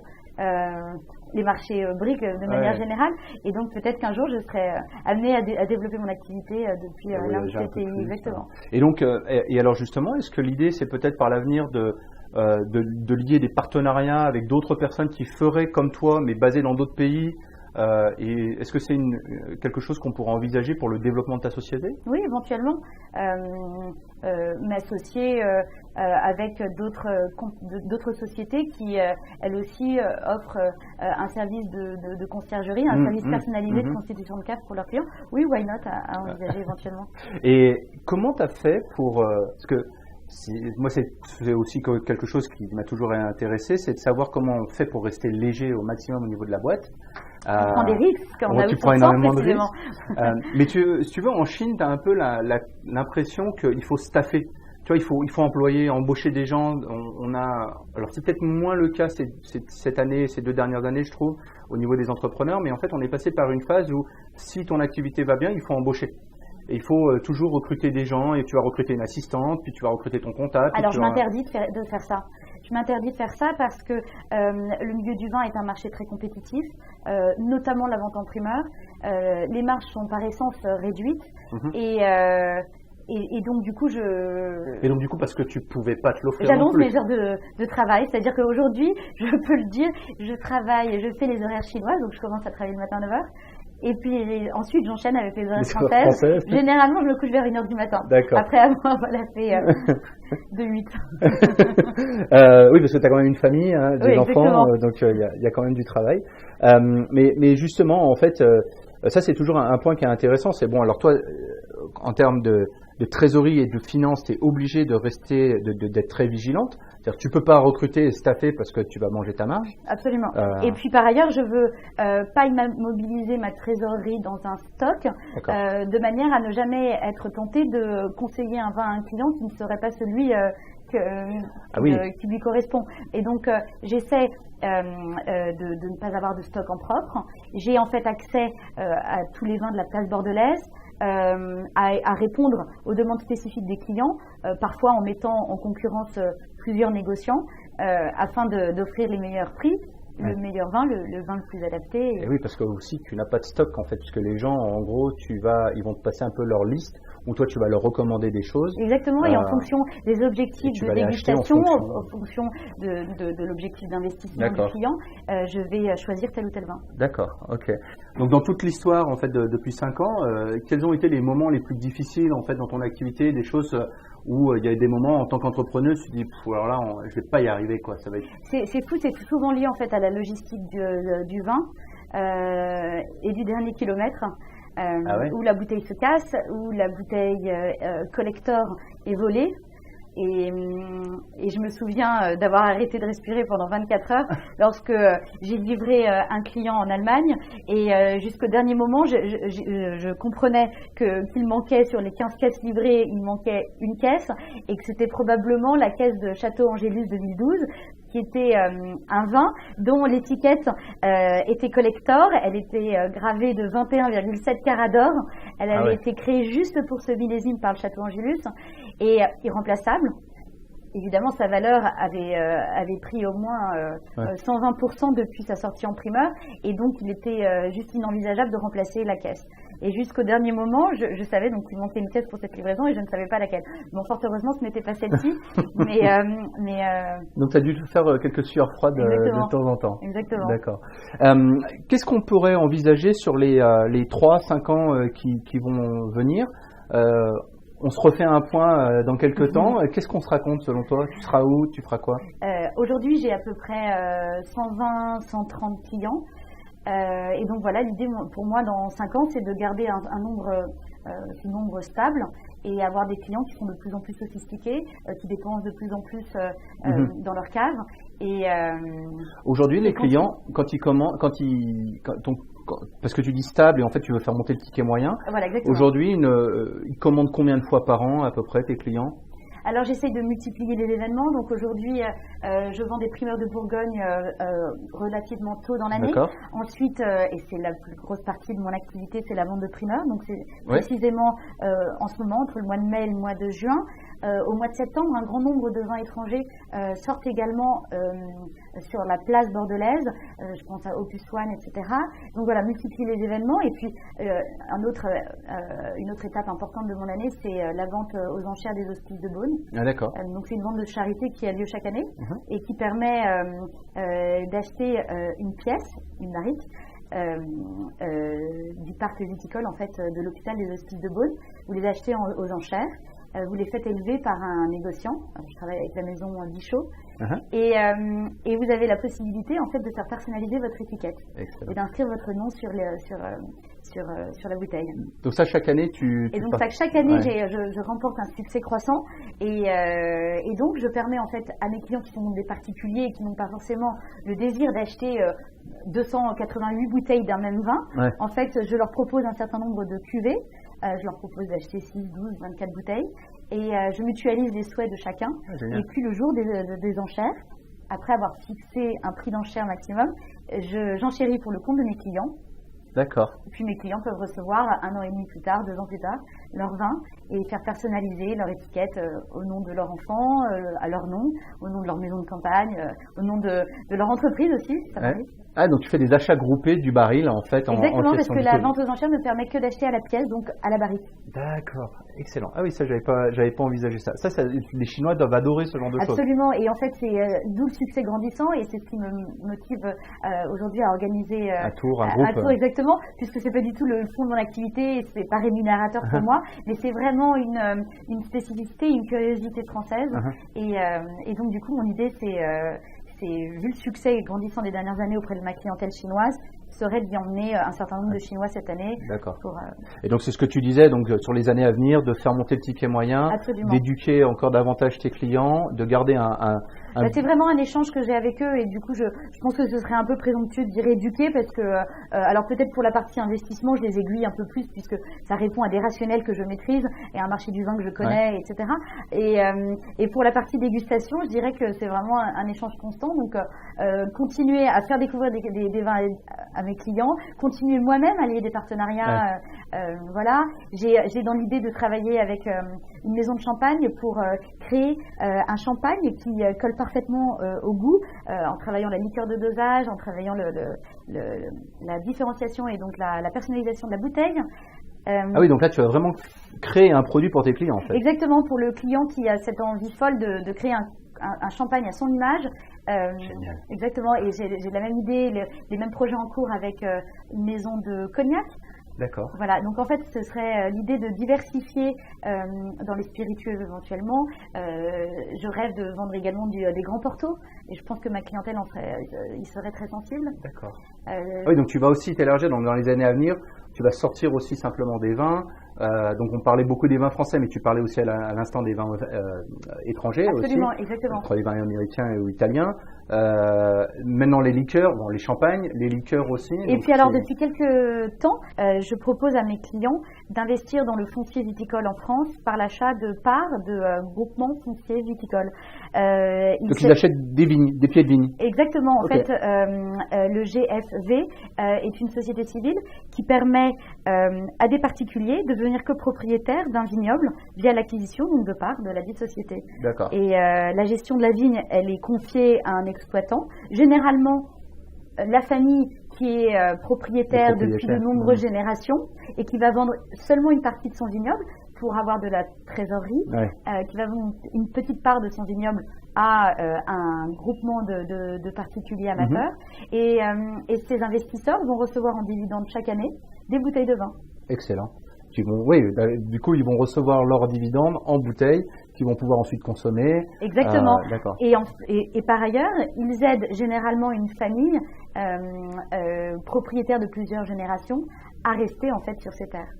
les marchés BRIC de manière générale. Et donc, peut-être qu'un jour, je serai amenée à développer mon activité depuis l'un de ces pays. Exactement. Et donc, et alors justement, est-ce que l'idée, c'est peut-être par l'avenir de lier des partenariats avec d'autres personnes qui feraient comme toi, mais basées dans d'autres pays, et est-ce que c'est quelque chose qu'on pourra envisager pour le développement de ta société? Oui, éventuellement. M'associer avec d'autres sociétés qui, elles aussi, offrent un service de conciergerie, un service personnalisé de constitution de cave pour leurs clients. Oui, why not, à envisager éventuellement. Et comment tu as fait pour... parce que moi, c'est aussi quelque chose qui m'a toujours intéressé, c'est de savoir comment on fait pour rester léger au maximum au niveau de la boîte. On prend des risques, quand on a tu prends énormément de risques. Mais si tu veux, en Chine, tu as un peu l'impression qu'il faut staffer. Tu vois, il faut embaucher des gens. Alors c'est peut-être moins le cas cette année, ces 2 dernières années, je trouve, au niveau des entrepreneurs. Mais en fait, on est passé par une phase où si ton activité va bien, il faut embaucher. Et il faut toujours recruter des gens, et tu vas recruter une assistante, puis tu vas recruter ton comptable. Alors je m'interdis de faire ça. Je m'interdis de faire ça parce que le milieu du vin est un marché très compétitif, notamment la vente en primeur. Les marges sont par essence réduites et donc du coup Et donc du coup parce que tu pouvais pas te l'offrir. J'annonce mes heures de travail, c'est-à-dire qu'aujourd'hui, je peux le dire, je fais les horaires chinoises, donc je commence à travailler le matin à 9h. Et puis ensuite, j'enchaîne avec les horaires françaises. Généralement, je me couche vers 1h du matin. D'accord. Après avoir fait de 8. Oui, parce que tu as quand même une famille, des enfants, donc il y a quand même du travail. Mais justement, en fait, ça c'est toujours un point qui est intéressant. C'est bon, alors toi, en termes de trésorerie et de finances, tu es obligé de rester, d'être très vigilante. C'est-à-dire que tu peux pas recruter et staffer parce que tu vas manger ta marge. Absolument. Et puis par ailleurs, je veux pas immobiliser ma trésorerie dans un stock de manière à ne jamais être tentée de conseiller un vin à un client qui ne serait pas celui qui lui correspond. Et donc j'essaie de ne pas avoir de stock en propre. J'ai en fait accès à tous les vins de la place bordelaise. À répondre aux demandes spécifiques des clients, parfois en mettant en concurrence plusieurs négociants afin d'offrir les meilleurs prix, le meilleur vin, le vin le plus adapté. Et oui, parce que aussi tu n'as pas de stock en fait, puisque les gens, en gros, ils vont te passer un peu leur liste, ou toi tu vas leur recommander des choses. Exactement, et en fonction des objectifs de dégustation, en fonction de l'objectif d'investissement du client, je vais choisir tel ou tel vin. D'accord, ok. Donc dans toute l'histoire en fait depuis 5 ans, quels ont été les moments les plus difficiles en fait dans ton activité, des choses où il y a des moments en tant qu'entrepreneuse, tu te dis alors là je vais pas y arriver quoi, ça va être. C'est fou, c'est souvent lié en fait à la logistique du vin et du dernier kilomètre. Où la bouteille se casse, où la bouteille collector est volée. Et je me souviens d'avoir arrêté de respirer pendant 24 heures lorsque j'ai livré un client en Allemagne et jusqu'au dernier moment je comprenais qu'il manquait sur les 15 caisses livrées, il manquait une caisse et que c'était probablement la caisse de Château Angélus 2012 qui était un vin dont l'étiquette était collector, elle était gravée de 21,7 carats d'or, elle avait été créée juste pour ce millésime par le Château Angélus et irremplaçable. Évidemment, sa valeur avait pris au moins 120% depuis sa sortie en primeur et donc il était juste inenvisageable de remplacer la caisse. Et jusqu'au dernier moment, je savais donc qu'il manquait une caisse pour cette livraison et je ne savais pas laquelle. Bon, fort heureusement, ce n'était pas celle-ci. Donc, tu as dû faire quelques sueurs froides de temps en temps. Exactement. D'accord. Qu'est-ce qu'on pourrait envisager sur les 3-5 ans qui vont venir on se refait un point dans quelques temps. Qu'est-ce qu'on se raconte selon toi? Tu seras où? Tu feras quoi? Aujourd'hui, j'ai à peu près 120-130 clients. Et donc voilà, l'idée pour moi dans 5 ans, c'est de garder un nombre stable et avoir des clients qui sont de plus en plus sophistiqués, qui dépensent de plus en plus dans leur cave. Et aujourd'hui, les clients, parce que tu dis stable et en fait tu veux faire monter le ticket moyen. Voilà, exactement. Aujourd'hui, ils commandent combien de fois par an à peu près tes clients? Alors j'essaye de multiplier les événements. Donc aujourd'hui, je vends des primeurs de Bourgogne relativement tôt dans l'année. Ensuite, et c'est la plus grosse partie de mon activité, c'est la vente de primeurs. Donc c'est précisément en ce moment, entre le mois de mai et le mois de juin. Au mois de septembre, un grand nombre de vins étrangers sortent également sur la place bordelaise. Je pense à Opus One, etc. Donc voilà, multiplier les événements. Et puis une autre étape importante de mon année, c'est la vente aux enchères des hospices de Beaune. Ah, d'accord. Donc c'est une vente de charité qui a lieu chaque année et qui permet d'acheter une pièce, une barrique, du parc viticole en fait de l'hôpital des hospices de Beaune. Vous les achetez aux enchères. Vous les faites élever par un négociant. Je travaille avec la maison Bichot. Et vous avez la possibilité en fait de faire personnaliser votre étiquette. Excellent. Et d'inscrire votre nom sur la bouteille. Donc ça, chaque année, chaque année, je remporte un succès croissant. Et donc, je permets en fait à mes clients qui sont des particuliers et qui n'ont pas forcément le désir d'acheter 288 bouteilles d'un même vin. En fait, je leur propose un certain nombre de cuvées. Je leur propose d'acheter 6, 12, 24 bouteilles et je mutualise les souhaits de chacun. Et puis le jour des enchères, après avoir fixé un prix d'enchère maximum, j'enchéris pour le compte de mes clients. D'accord. Et puis mes clients peuvent recevoir 1 an et demi plus tard, 2 ans plus tard, leur vin et faire personnaliser leur étiquette au nom de leur enfant, à leur nom, au nom de leur maison de campagne, au nom de leur entreprise aussi. Ça m'arrive. Ah, donc tu fais des achats groupés du baril en fait. Exactement, parce que la vente aux enchères ne permet que d'acheter à la pièce, donc à la barrique. D'accord, excellent. Ah oui, ça j'avais pas envisagé ça. Ça, les Chinois doivent adorer ce genre de choses. Absolument, et en fait c'est d'où le succès grandissant et c'est ce qui me motive aujourd'hui à organiser un groupe. Exactement, puisque c'est pas du tout le fond de mon activité, et c'est pas rémunérateur pour moi, mais c'est vraiment une spécificité, une curiosité française. Et donc du coup mon idée c'est vu le succès grandissant des dernières années auprès de ma clientèle chinoise, serait d'y emmener un certain nombre de Chinois cette année. D'accord. Et donc c'est ce que tu disais, donc sur les années à venir, de faire monter le ticket moyen, d'éduquer encore davantage tes clients, de garder c'est vraiment un échange que j'ai avec eux et du coup je pense que ce serait un peu présomptueux de dire éduquer parce que alors peut-être pour la partie investissement je les aiguille un peu plus puisque ça répond à des rationnels que je maîtrise et à un marché du vin que je connais, etc. Et pour la partie dégustation, je dirais que c'est vraiment un échange constant, donc continuer à faire découvrir des vins à mes clients, continuer moi-même à lier des partenariats. Voilà, j'ai dans l'idée de travailler avec une maison de champagne pour créer un champagne qui colle parfaitement au goût, en travaillant la liqueur de dosage, en travaillant la différenciation et donc la personnalisation de la bouteille. Ah oui, donc là tu vas vraiment créer un produit pour tes clients en fait. Exactement, pour le client qui a cette envie folle de créer un champagne à son image. Génial. Exactement, et j'ai la même idée, les mêmes projets en cours avec une maison de cognac. D'accord. Voilà, donc en fait ce serait l'idée de diversifier dans les spiritueux éventuellement. Je rêve de vendre également des grands portos et je pense que ma clientèle il serait très sensible. D'accord. Oui, donc tu vas aussi t'élargir dans les années à venir, tu vas sortir aussi simplement des vins. Donc on parlait beaucoup des vins français, mais tu parlais aussi à l'instant des vins étrangers. Absolument, aussi, exactement. Entre les vins américains ou italiens. Maintenant les liqueurs, les champagnes, les liqueurs aussi. Et puis alors depuis quelques temps, je propose à mes clients d'investir dans le foncier viticole en France par l'achat de parts de groupements fonciers viticoles. Donc ils achètent des pieds de vigne. Exactement. En fait, le GFV est une société civile qui permet à des particuliers de devenir copropriétaires d'un vignoble via l'acquisition donc de parts de la dite société. D'accord. Et la gestion de la vigne, elle est confiée à un exploitant. Généralement, la famille qui est propriétaire depuis de nombreuses générations et qui va vendre seulement une partie de son vignoble pour avoir de la trésorerie, qui va vendre une petite part de son vignoble à un groupement de particuliers amateurs. Et ces investisseurs vont recevoir en dividende chaque année des bouteilles de vin. Excellent. Du coup, ils vont recevoir leurs dividendes en bouteilles qu'ils vont pouvoir ensuite consommer. Exactement. D'accord. Et par ailleurs, ils aident généralement une famille propriétaire de plusieurs générations à rester en fait sur ces terres.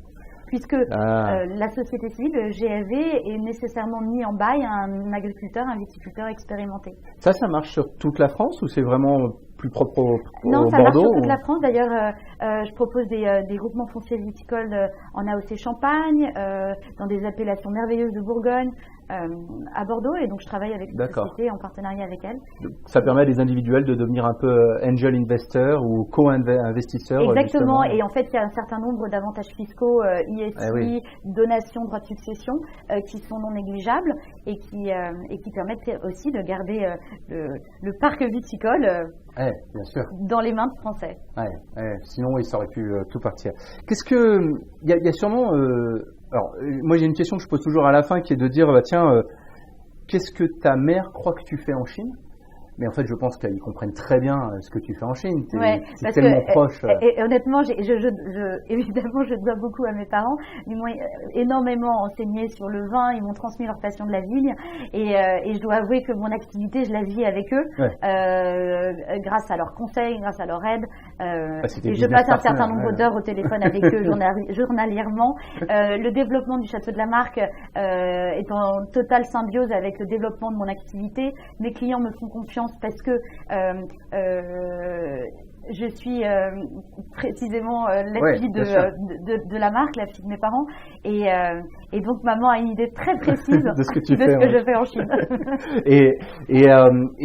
Puisque la société civile, le GFV, est nécessairement mis en bail à un agriculteur, un viticulteur expérimenté. Ça marche sur toute la France ou c'est vraiment plus propre au Non, ça Bordeaux, marche sur toute la France. D'ailleurs, je propose des groupements fonciers viticoles en AOC Champagne, dans des appellations merveilleuses de Bourgogne, à Bordeaux, et donc je travaille avec cette société en partenariat avec elle. Ça permet à des individuels de devenir un peu angel investor ou co-investisseur. Exactement, et en fait il y a un certain nombre d'avantages fiscaux, ISI, donations, droits de succession, qui sont non négligeables et qui permettent aussi de garder le parc viticole bien sûr, dans les mains de Français. Sinon il aurait pu tout partir. Qu'est-ce que il y a sûrement alors, moi j'ai une question que je pose toujours à la fin qui est de dire, qu'est-ce que ta mère croit que tu fais en Chine ? Mais en fait, je pense qu'ils comprennent très bien ce que tu fais en Chine. C'est tellement proche. Et honnêtement, évidemment, je dois beaucoup à mes parents. Ils m'ont énormément enseigné sur le vin. Ils m'ont transmis leur passion de la vigne. Et je dois avouer que mon activité, je la vis avec eux, grâce à leurs conseils, grâce à leur aide. Et je passe un certain nombre d'heures au téléphone avec eux journalièrement. Le développement du Château de la Marque est en totale symbiose avec le développement de mon activité. Mes clients me font confiance parce que je suis précisément la fille de la marque, la fille de mes parents, et donc maman a une idée très précise de ce que je fais en Chine. et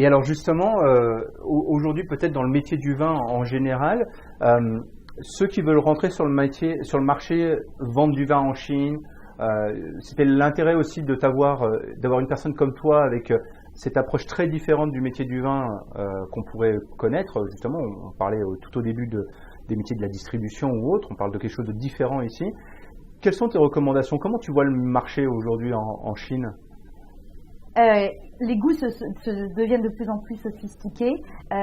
alors justement, aujourd'hui peut-être dans le métier du vin en général, ceux qui veulent rentrer sur le marché, vendre du vin en Chine, c'était l'intérêt aussi de d'avoir une personne comme toi avec cette approche très différente du métier du vin qu'on pourrait connaître. Justement, on parlait tout au début des métiers de la distribution ou autre, on parle de quelque chose de différent ici. Quelles sont tes recommandations ? Comment tu vois le marché aujourd'hui en Chine ? Les goûts deviennent de plus en plus sophistiqués. Dans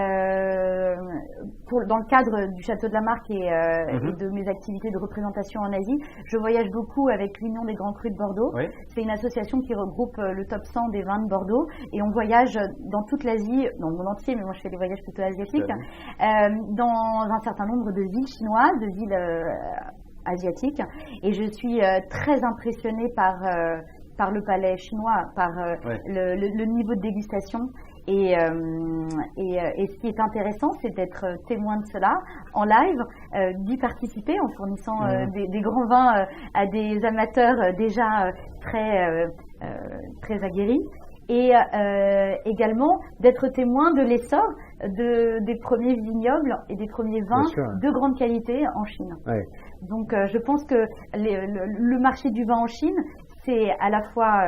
le cadre du Château de la Marque et de mes activités de représentation en Asie, je voyage beaucoup avec l'Union des Grands Crus de Bordeaux. C'est une association qui regroupe le top 100 des vins de Bordeaux, et on voyage dans toute l'Asie, dans le monde entier, mais moi je fais des voyages plutôt asiatiques, dans un certain nombre de villes chinoises, de villes asiatiques, et je suis très impressionnée par le palais chinois, par le niveau de dégustation. Et ce qui est intéressant, c'est d'être témoin de cela en live, d'y participer en fournissant des grands vins à des amateurs déjà très aguerris. Et également d'être témoin de l'essor des premiers vignobles et des premiers vins de grande qualité en Chine. Donc je pense que le marché du vin en Chine, c'est à la fois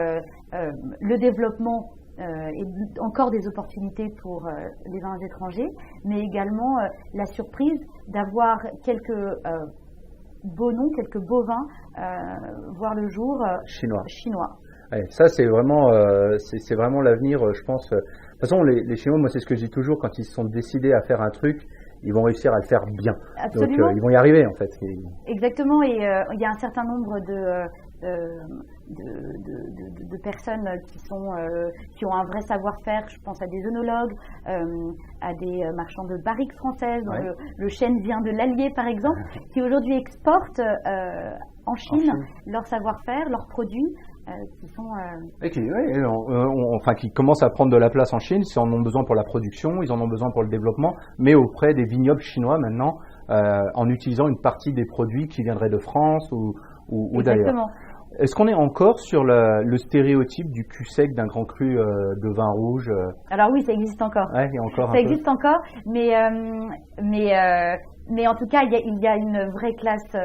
le développement et encore des opportunités pour les vins étrangers, mais également la surprise d'avoir quelques beaux noms, quelques beaux vins voir le jour chinois. Ça c'est vraiment l'avenir, je pense. De toute façon, les Chinois, moi c'est ce que je dis toujours, quand ils se sont décidés à faire un truc, ils vont réussir à le faire bien. Absolument. Donc ils vont y arriver en fait. Exactement, et il y a un certain nombre de personnes qui ont un vrai savoir-faire. Je pense à des œnologues, à des marchands de barriques françaises. Le chêne vient de l'Allier par exemple, qui aujourd'hui exportent en Chine leur savoir-faire, leurs produits. Qui commencent à prendre de la place en Chine. Ils en ont besoin pour la production, ils en ont besoin pour le développement, mais auprès des vignobles chinois maintenant, en utilisant une partie des produits qui viendraient de France ou d'ailleurs. Est-ce qu'on est encore sur le stéréotype du cul sec d'un grand cru de vin rouge Alors oui, ça existe encore. Ça existe encore, mais en tout cas, il y a une vraie classe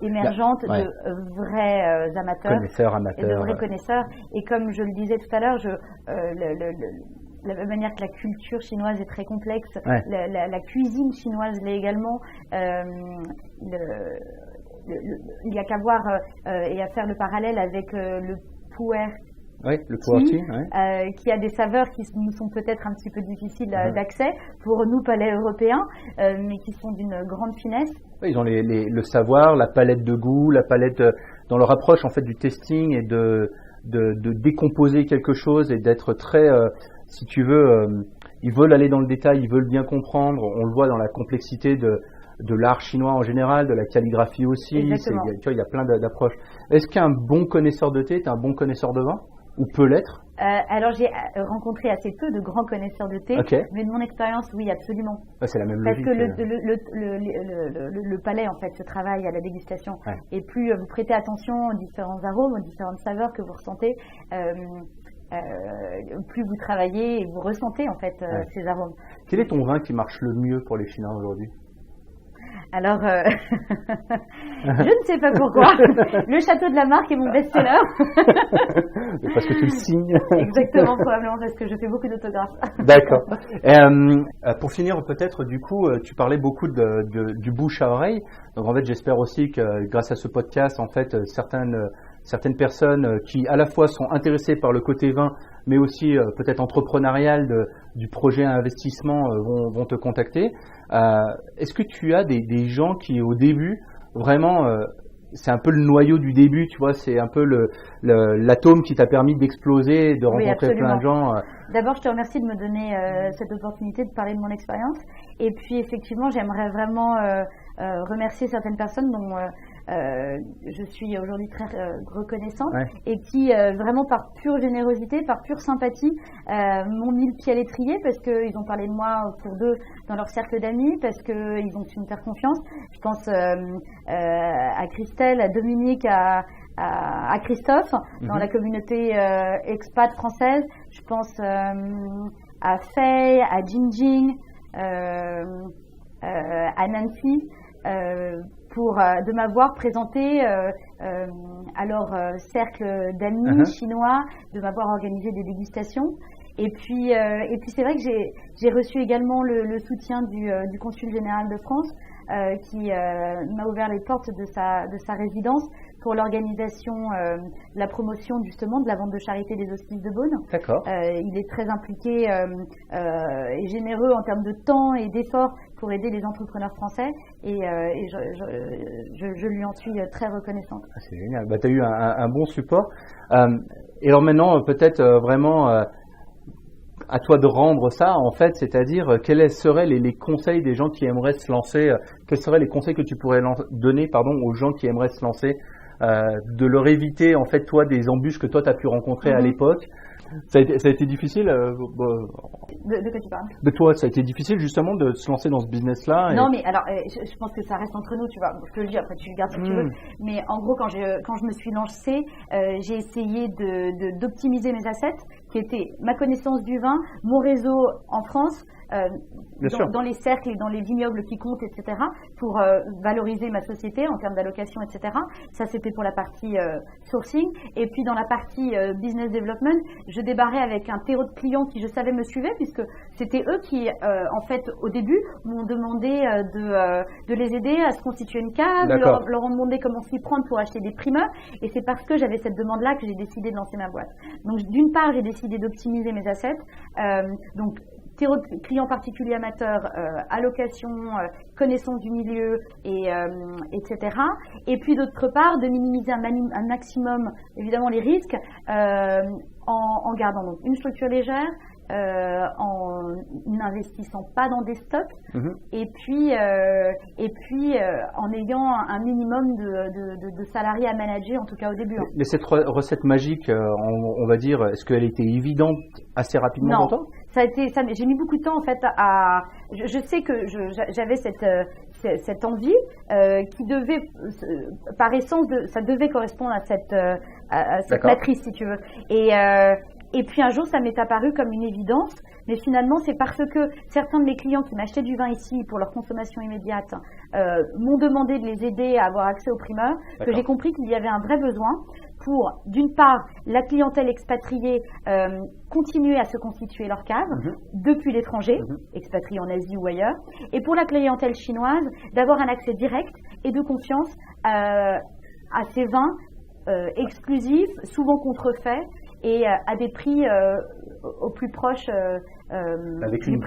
émergente de vrais amateurs, de vrais connaisseurs. Et comme je le disais tout à l'heure, la même manière que la culture chinoise est très complexe, la cuisine chinoise l'est également. Il n'y a qu'à voir et à faire le parallèle avec le pu'er. Le pu'er tea, qui a des saveurs qui nous sont peut-être un petit peu difficiles d'accès pour nous, palais européens, mais qui sont d'une grande finesse. Ils ont le savoir, la palette de goût, la palette dans leur approche en fait du testing et de décomposer quelque chose et d'être très, si tu veux, ils veulent aller dans le détail, ils veulent bien comprendre. On le voit dans la complexité de l'art chinois en général, de la calligraphie aussi. Il y a plein d'approches. Est-ce qu'un bon connaisseur de thé est un bon connaisseur de vin ou peut l'être? Alors j'ai rencontré assez peu de grands connaisseurs de thé, mais de mon expérience, oui, absolument. C'est la même logique. Parce que le palais en fait se travaille à la dégustation, et plus vous prêtez attention aux différents arômes, aux différentes saveurs que vous ressentez, plus vous travaillez et vous ressentez en fait ces arômes. Quel est ton vin qui marche le mieux pour les Chinois aujourd'hui? Alors, je ne sais pas pourquoi. Le Château de la Marque est mon best-seller. Parce que tu le signes. Exactement, probablement parce que je fais beaucoup d'autographes. D'accord. Pour finir, peut-être, du coup, tu parlais beaucoup du bouche à oreille. Donc, en fait, j'espère aussi que grâce à ce podcast, en fait, certaines personnes qui à la fois sont intéressées par le côté vin, mais aussi peut-être entrepreneurial du projet à investissement vont te contacter. Est-ce que tu as des gens qui au début vraiment c'est un peu le noyau du début, tu vois, c'est un peu l'atome qui t'a permis d'exploser, de rencontrer plein de gens. D'abord, je te remercie de me donner cette opportunité de parler de mon expérience. Et puis, effectivement, j'aimerais vraiment remercier certaines personnes dont je suis aujourd'hui très reconnaissante et qui, vraiment par pure générosité, par pure sympathie, m'ont mis le pied à l'étrier parce qu'ils ont parlé de moi autour d'eux dans leur cercle d'amis, parce qu'ils ont su me faire confiance. Je pense à Christelle, à Dominique, à Christophe, dans la communauté expat française. Je pense à Faye, à Jingjing, à Nancy, de m'avoir présenté à leur cercle d'amis chinois, de m'avoir organisé des dégustations. Et puis c'est vrai que j'ai reçu également le soutien du consul général de France, qui m'a ouvert les portes de sa résidence pour l'organisation, la promotion justement de la vente de charité des hospices de Beaune. D'accord. Il est très impliqué et généreux en termes de temps et d'efforts pour aider les entrepreneurs français, et je lui en suis très reconnaissante. C'est génial. Tu as eu un bon support. Et alors maintenant, peut-être vraiment à toi de rendre ça, en fait, c'est-à-dire quels seraient les conseils des gens qui aimeraient se lancer, quels seraient les conseils que tu pourrais donner aux gens qui aimeraient se lancer, de leur éviter, en fait, toi, des embûches que toi, tu as pu rencontrer à l'époque. Ça a été difficile de quoi tu parles? De toi, ça a été difficile justement de se lancer dans ce business-là. Non, mais alors, je pense que ça reste entre nous, tu vois. Je te le dis, après tu le gardes si tu veux. Mais en gros, quand je me suis lancée, j'ai essayé d'optimiser mes assets, qui étaient ma connaissance du vin, mon réseau en France, dans les cercles et dans les vignobles qui comptent, etc., pour valoriser ma société en termes d'allocation, etc. Ça, c'était pour la partie sourcing. Et puis, dans la partie business development, je débarrais avec un terreau de clients qui, je savais, me suivaient, puisque c'était eux qui, en fait, au début, m'ont demandé de les aider à se constituer une cave, leur ont demandé comment s'y prendre pour acheter des primeurs. Et c'est parce que j'avais cette demande-là que j'ai décidé de lancer ma boîte. Donc, d'une part, j'ai décidé d'optimiser mes assets. Donc, terreau de clients particuliers amateurs, allocation, connaissance du milieu, etc. Et puis d'autre part, de minimiser un maximum, évidemment, les risques en gardant donc une structure légère, en n'investissant pas dans des stocks, et puis en ayant un minimum de salariés à manager, en tout cas au début. Mais cette recette magique, on va dire, est-ce qu'elle était évidente assez rapidement pour toi? J'ai mis beaucoup de temps en fait je sais que j'avais cette envie qui devait, par essence, ça devait correspondre à cette matrice, si tu veux. Et puis un jour, ça m'est apparu comme une évidence, mais finalement, c'est parce que certains de mes clients qui m'achetaient du vin ici pour leur consommation immédiate m'ont demandé de les aider à avoir accès aux primeurs, que j'ai compris qu'il y avait un vrai besoin pour, d'une part, la clientèle expatriée continuer à se constituer leur cave depuis l'étranger, expatriés en Asie ou ailleurs, et pour la clientèle chinoise, d'avoir un accès direct et de confiance à ces vins exclusifs, souvent contrefaits, et à des prix au plus proche avec une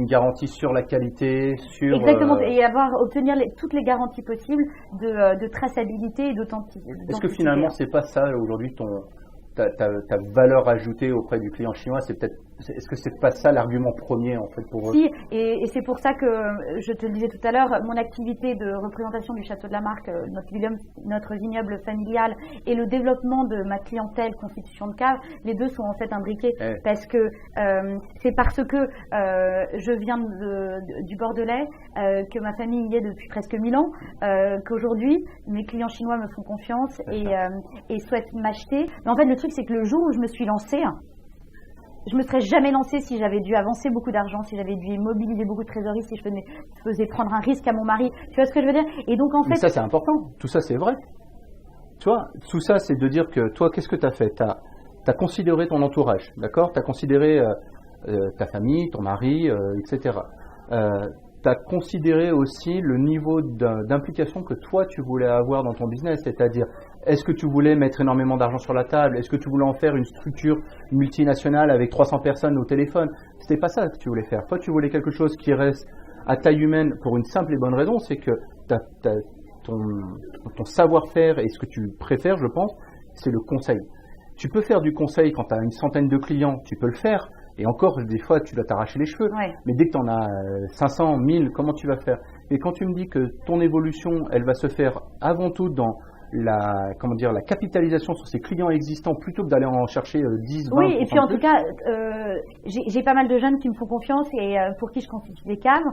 garantie sur la qualité, sur exactement, et obtenir toutes les garanties possibles de traçabilité et d'authenticité. Est-ce que finalement c'est pas ça aujourd'hui ta valeur ajoutée auprès du client chinois, c'est peut-être est-ce que c'est pas ça l'argument premier en fait pour eux? Si, et c'est pour ça que je te le disais tout à l'heure, mon activité de représentation du Château de la Marque, notre vignoble familial, et le développement de ma clientèle constitution de cave, les deux sont en fait imbriqués, parce que c'est parce que je viens du Bordelais, que ma famille y est depuis presque 1000 ans, qu'aujourd'hui mes clients chinois me font confiance et souhaitent m'acheter. Mais en fait le truc c'est que le jour où je me suis lancée, je me serais jamais lancée si j'avais dû avancer beaucoup d'argent, si j'avais dû mobiliser beaucoup de trésorerie, si je faisais prendre un risque à mon mari. Tu vois ce que je veux dire? Et donc en fait, mais ça c'est important. Tout ça c'est vrai. Tu vois, tout ça c'est de dire que toi, qu'est-ce que tu as fait? T'as considéré ton entourage, d'accord? T'as considéré ta famille, ton mari, etc. T'as considéré aussi le niveau d'implication que toi tu voulais avoir dans ton business, c'est-à-dire est-ce que tu voulais mettre énormément d'argent sur la table? Est-ce que tu voulais en faire une structure multinationale avec 300 personnes au téléphone? C'était pas ça que tu voulais faire. Toi, tu voulais quelque chose qui reste à taille humaine pour une simple et bonne raison, c'est que ton savoir-faire et ce que tu préfères, je pense, c'est le conseil. Tu peux faire du conseil quand tu as une centaine de clients, tu peux le faire. Et encore, des fois, tu dois t'arracher les cheveux. Ouais. Mais dès que tu en as 500, 1000, comment tu vas faire? Et quand tu me dis que ton évolution, elle va se faire avant tout dans la capitalisation sur ses clients existants plutôt que d'aller en chercher 10, 20. Oui, et puis en tout cas, j'ai pas mal de jeunes qui me font confiance et pour qui je constitue des caves.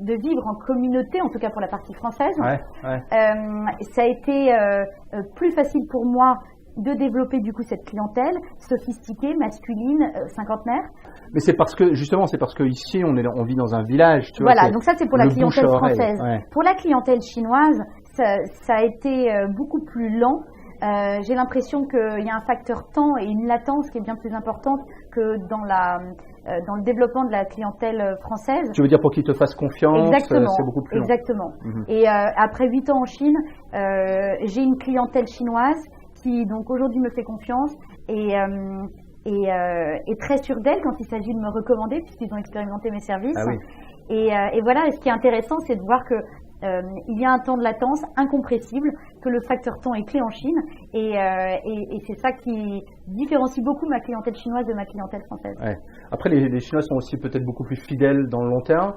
De vivre en communauté, en tout cas pour la partie française, ça a été plus facile pour moi de développer du coup cette clientèle sophistiquée, masculine, cinquantenaire. Mais c'est parce que ici on vit dans un village, tu vois. Voilà, donc ça c'est pour la clientèle française. Pour la clientèle chinoise, ça a été beaucoup plus lent. J'ai l'impression qu'il y a un facteur temps et une latence qui est bien plus importante que dans le développement de la clientèle française. Tu veux dire pour qu'ils te fassent confiance? Exactement, c'est beaucoup plus long. Exactement. Et après 8 ans en Chine, j'ai une clientèle chinoise qui donc aujourd'hui me fait confiance et très sûre d'elle quand il s'agit de me recommander puisqu'ils ont expérimenté mes services. Ah oui. Et voilà, ce qui est intéressant, c'est de voir que il y a un temps de latence incompressible, que le facteur temps est clé en Chine et c'est ça qui différencie beaucoup ma clientèle chinoise de ma clientèle française. Ouais. Après, les Chinois sont aussi peut-être beaucoup plus fidèles dans le long terme.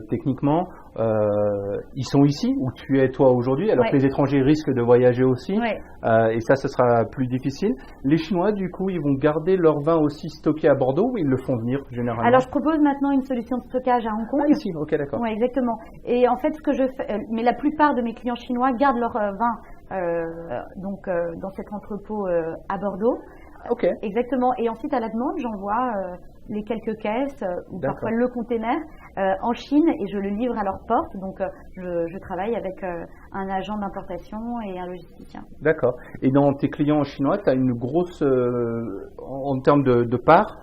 Techniquement, ils sont ici où tu es toi aujourd'hui, alors que les étrangers risquent de voyager aussi, et ça sera plus difficile. Les Chinois, du coup, ils vont garder leur vin aussi stocké à Bordeaux ou ils le font venir généralement? Alors, je propose maintenant une solution de stockage à Hong Kong. Ah, ici, ok, d'accord. Oui, exactement. Et en fait, ce que je fais, mais la plupart de mes clients chinois gardent leur vin dans cet entrepôt à Bordeaux. Ok. Exactement. Et ensuite, à la demande, j'envoie les quelques caisses ou parfois le container en Chine et je le livre à leur porte. Donc, je travaille avec un agent d'importation et un logisticien. D'accord. Et dans tes clients chinois, tu as une grosse, en termes de part,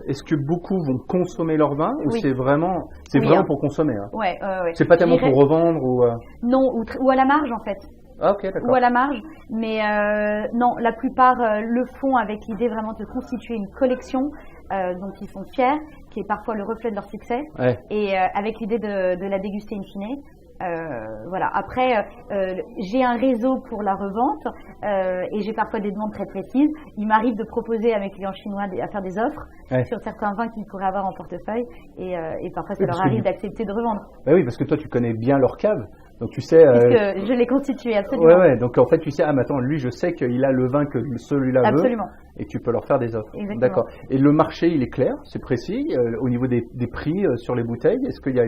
est-ce que beaucoup vont consommer leur vin ou c'est vraiment pour consommer? Ouais. C'est pas tellement pour revendre ou Non, ou à la marge en fait. Ah, ok, d'accord. Ou à la marge, mais non, la plupart le font avec l'idée vraiment de constituer une collection dont ils sont fiers, qui est parfois le reflet de leur succès, et avec l'idée de la déguster in fine. Voilà. Après, j'ai un réseau pour la revente et j'ai parfois des demandes très précises. Il m'arrive de proposer à mes clients chinois à faire des offres sur certains vins qu'ils pourraient avoir en portefeuille et parfois ça leur arrive d'accepter de revendre. Bah oui, parce que toi tu connais bien leur cave. Donc tu sais. Puisque je l'ai constitué, absolument. Ouais. Donc en fait, tu sais, mais attends, lui, je sais qu'il a le vin que celui-là veut. Absolument. Et tu peux leur faire des offres. Exactement. D'accord. Et le marché, il est clair, c'est précis au niveau des prix sur les bouteilles. Est-ce qu'il y a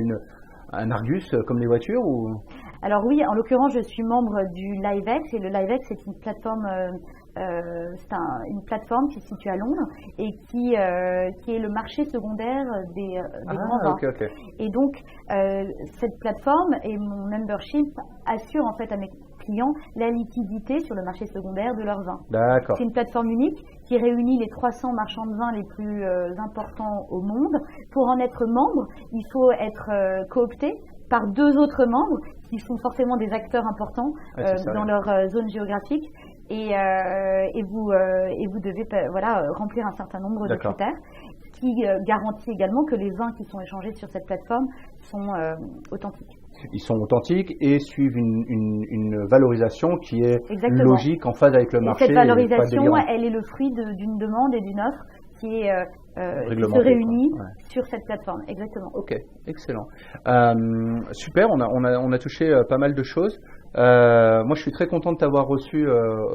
un Argus comme les voitures ou? Alors oui, en l'occurrence, je suis membre du Livex et le Livex c'est une plateforme. Une plateforme qui se situe à Londres et qui est le marché secondaire des grands vins. Okay. Et donc cette plateforme et mon membership assure en fait à mes clients la liquidité sur le marché secondaire de leurs vins. D'accord. C'est une plateforme unique qui réunit les 300 marchands de vin les plus importants au monde. Pour en être membre, il faut être coopté par 2 autres membres qui sont forcément des acteurs importants dans leur zone géographique. Et vous devez remplir un certain nombre de critères, ce qui garantit également que les vins qui sont échangés sur cette plateforme sont authentiques. ils sont authentiques et suivent une valorisation qui est logique, en phase avec le marché. Cette valorisation, elle est le fruit d'une demande et d'une offre qui se réunit sur cette plateforme. Exactement. Ok, excellent. Super, on a touché pas mal de choses. Moi, je suis très content de t'avoir reçu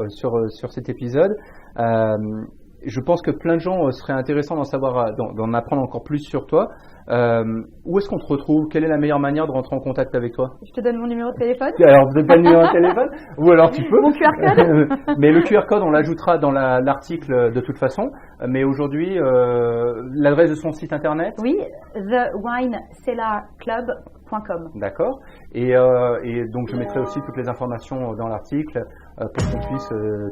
sur cet épisode. Je pense que plein de gens seraient intéressants d'en apprendre encore plus sur toi. Où est-ce qu'on te retrouve? Quelle est la meilleure manière de rentrer en contact avec toi? Je te donne mon numéro de téléphone. Alors, vous n'avez pas le numéro de téléphone? Ou alors tu peux. Mon QR code. Mais le QR code, on l'ajoutera dans l'article de toute façon. Mais aujourd'hui, l'adresse de son site internet? Oui, thewinecellarclub.com. D'accord. Et donc, je mettrai aussi toutes les informations dans l'article pour qu'on puisse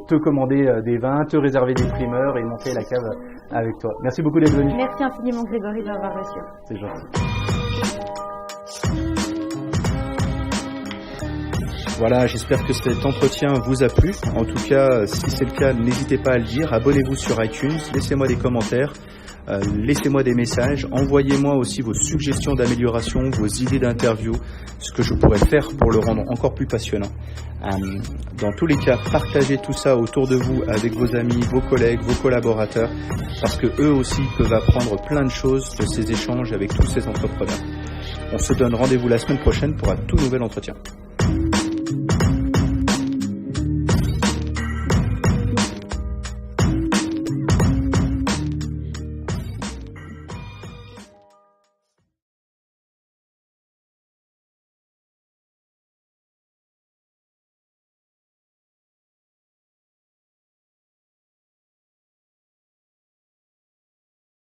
te commander des vins, te réserver des primeurs et monter la cave avec toi. Merci beaucoup d'être venu. Merci infiniment, Grégory, de m'avoir reçu. C'est gentil. Voilà, j'espère que cet entretien vous a plu. En tout cas, si c'est le cas, n'hésitez pas à le dire. Abonnez-vous sur iTunes, laissez-moi des commentaires. Laissez-moi des messages, envoyez-moi aussi vos suggestions d'amélioration, vos idées d'interview, ce que je pourrais faire pour le rendre encore plus passionnant. Dans tous les cas, partagez tout ça autour de vous avec vos amis, vos collègues, vos collaborateurs, parce que eux aussi peuvent apprendre plein de choses de ces échanges avec tous ces entrepreneurs. On se donne rendez-vous la semaine prochaine pour un tout nouvel entretien.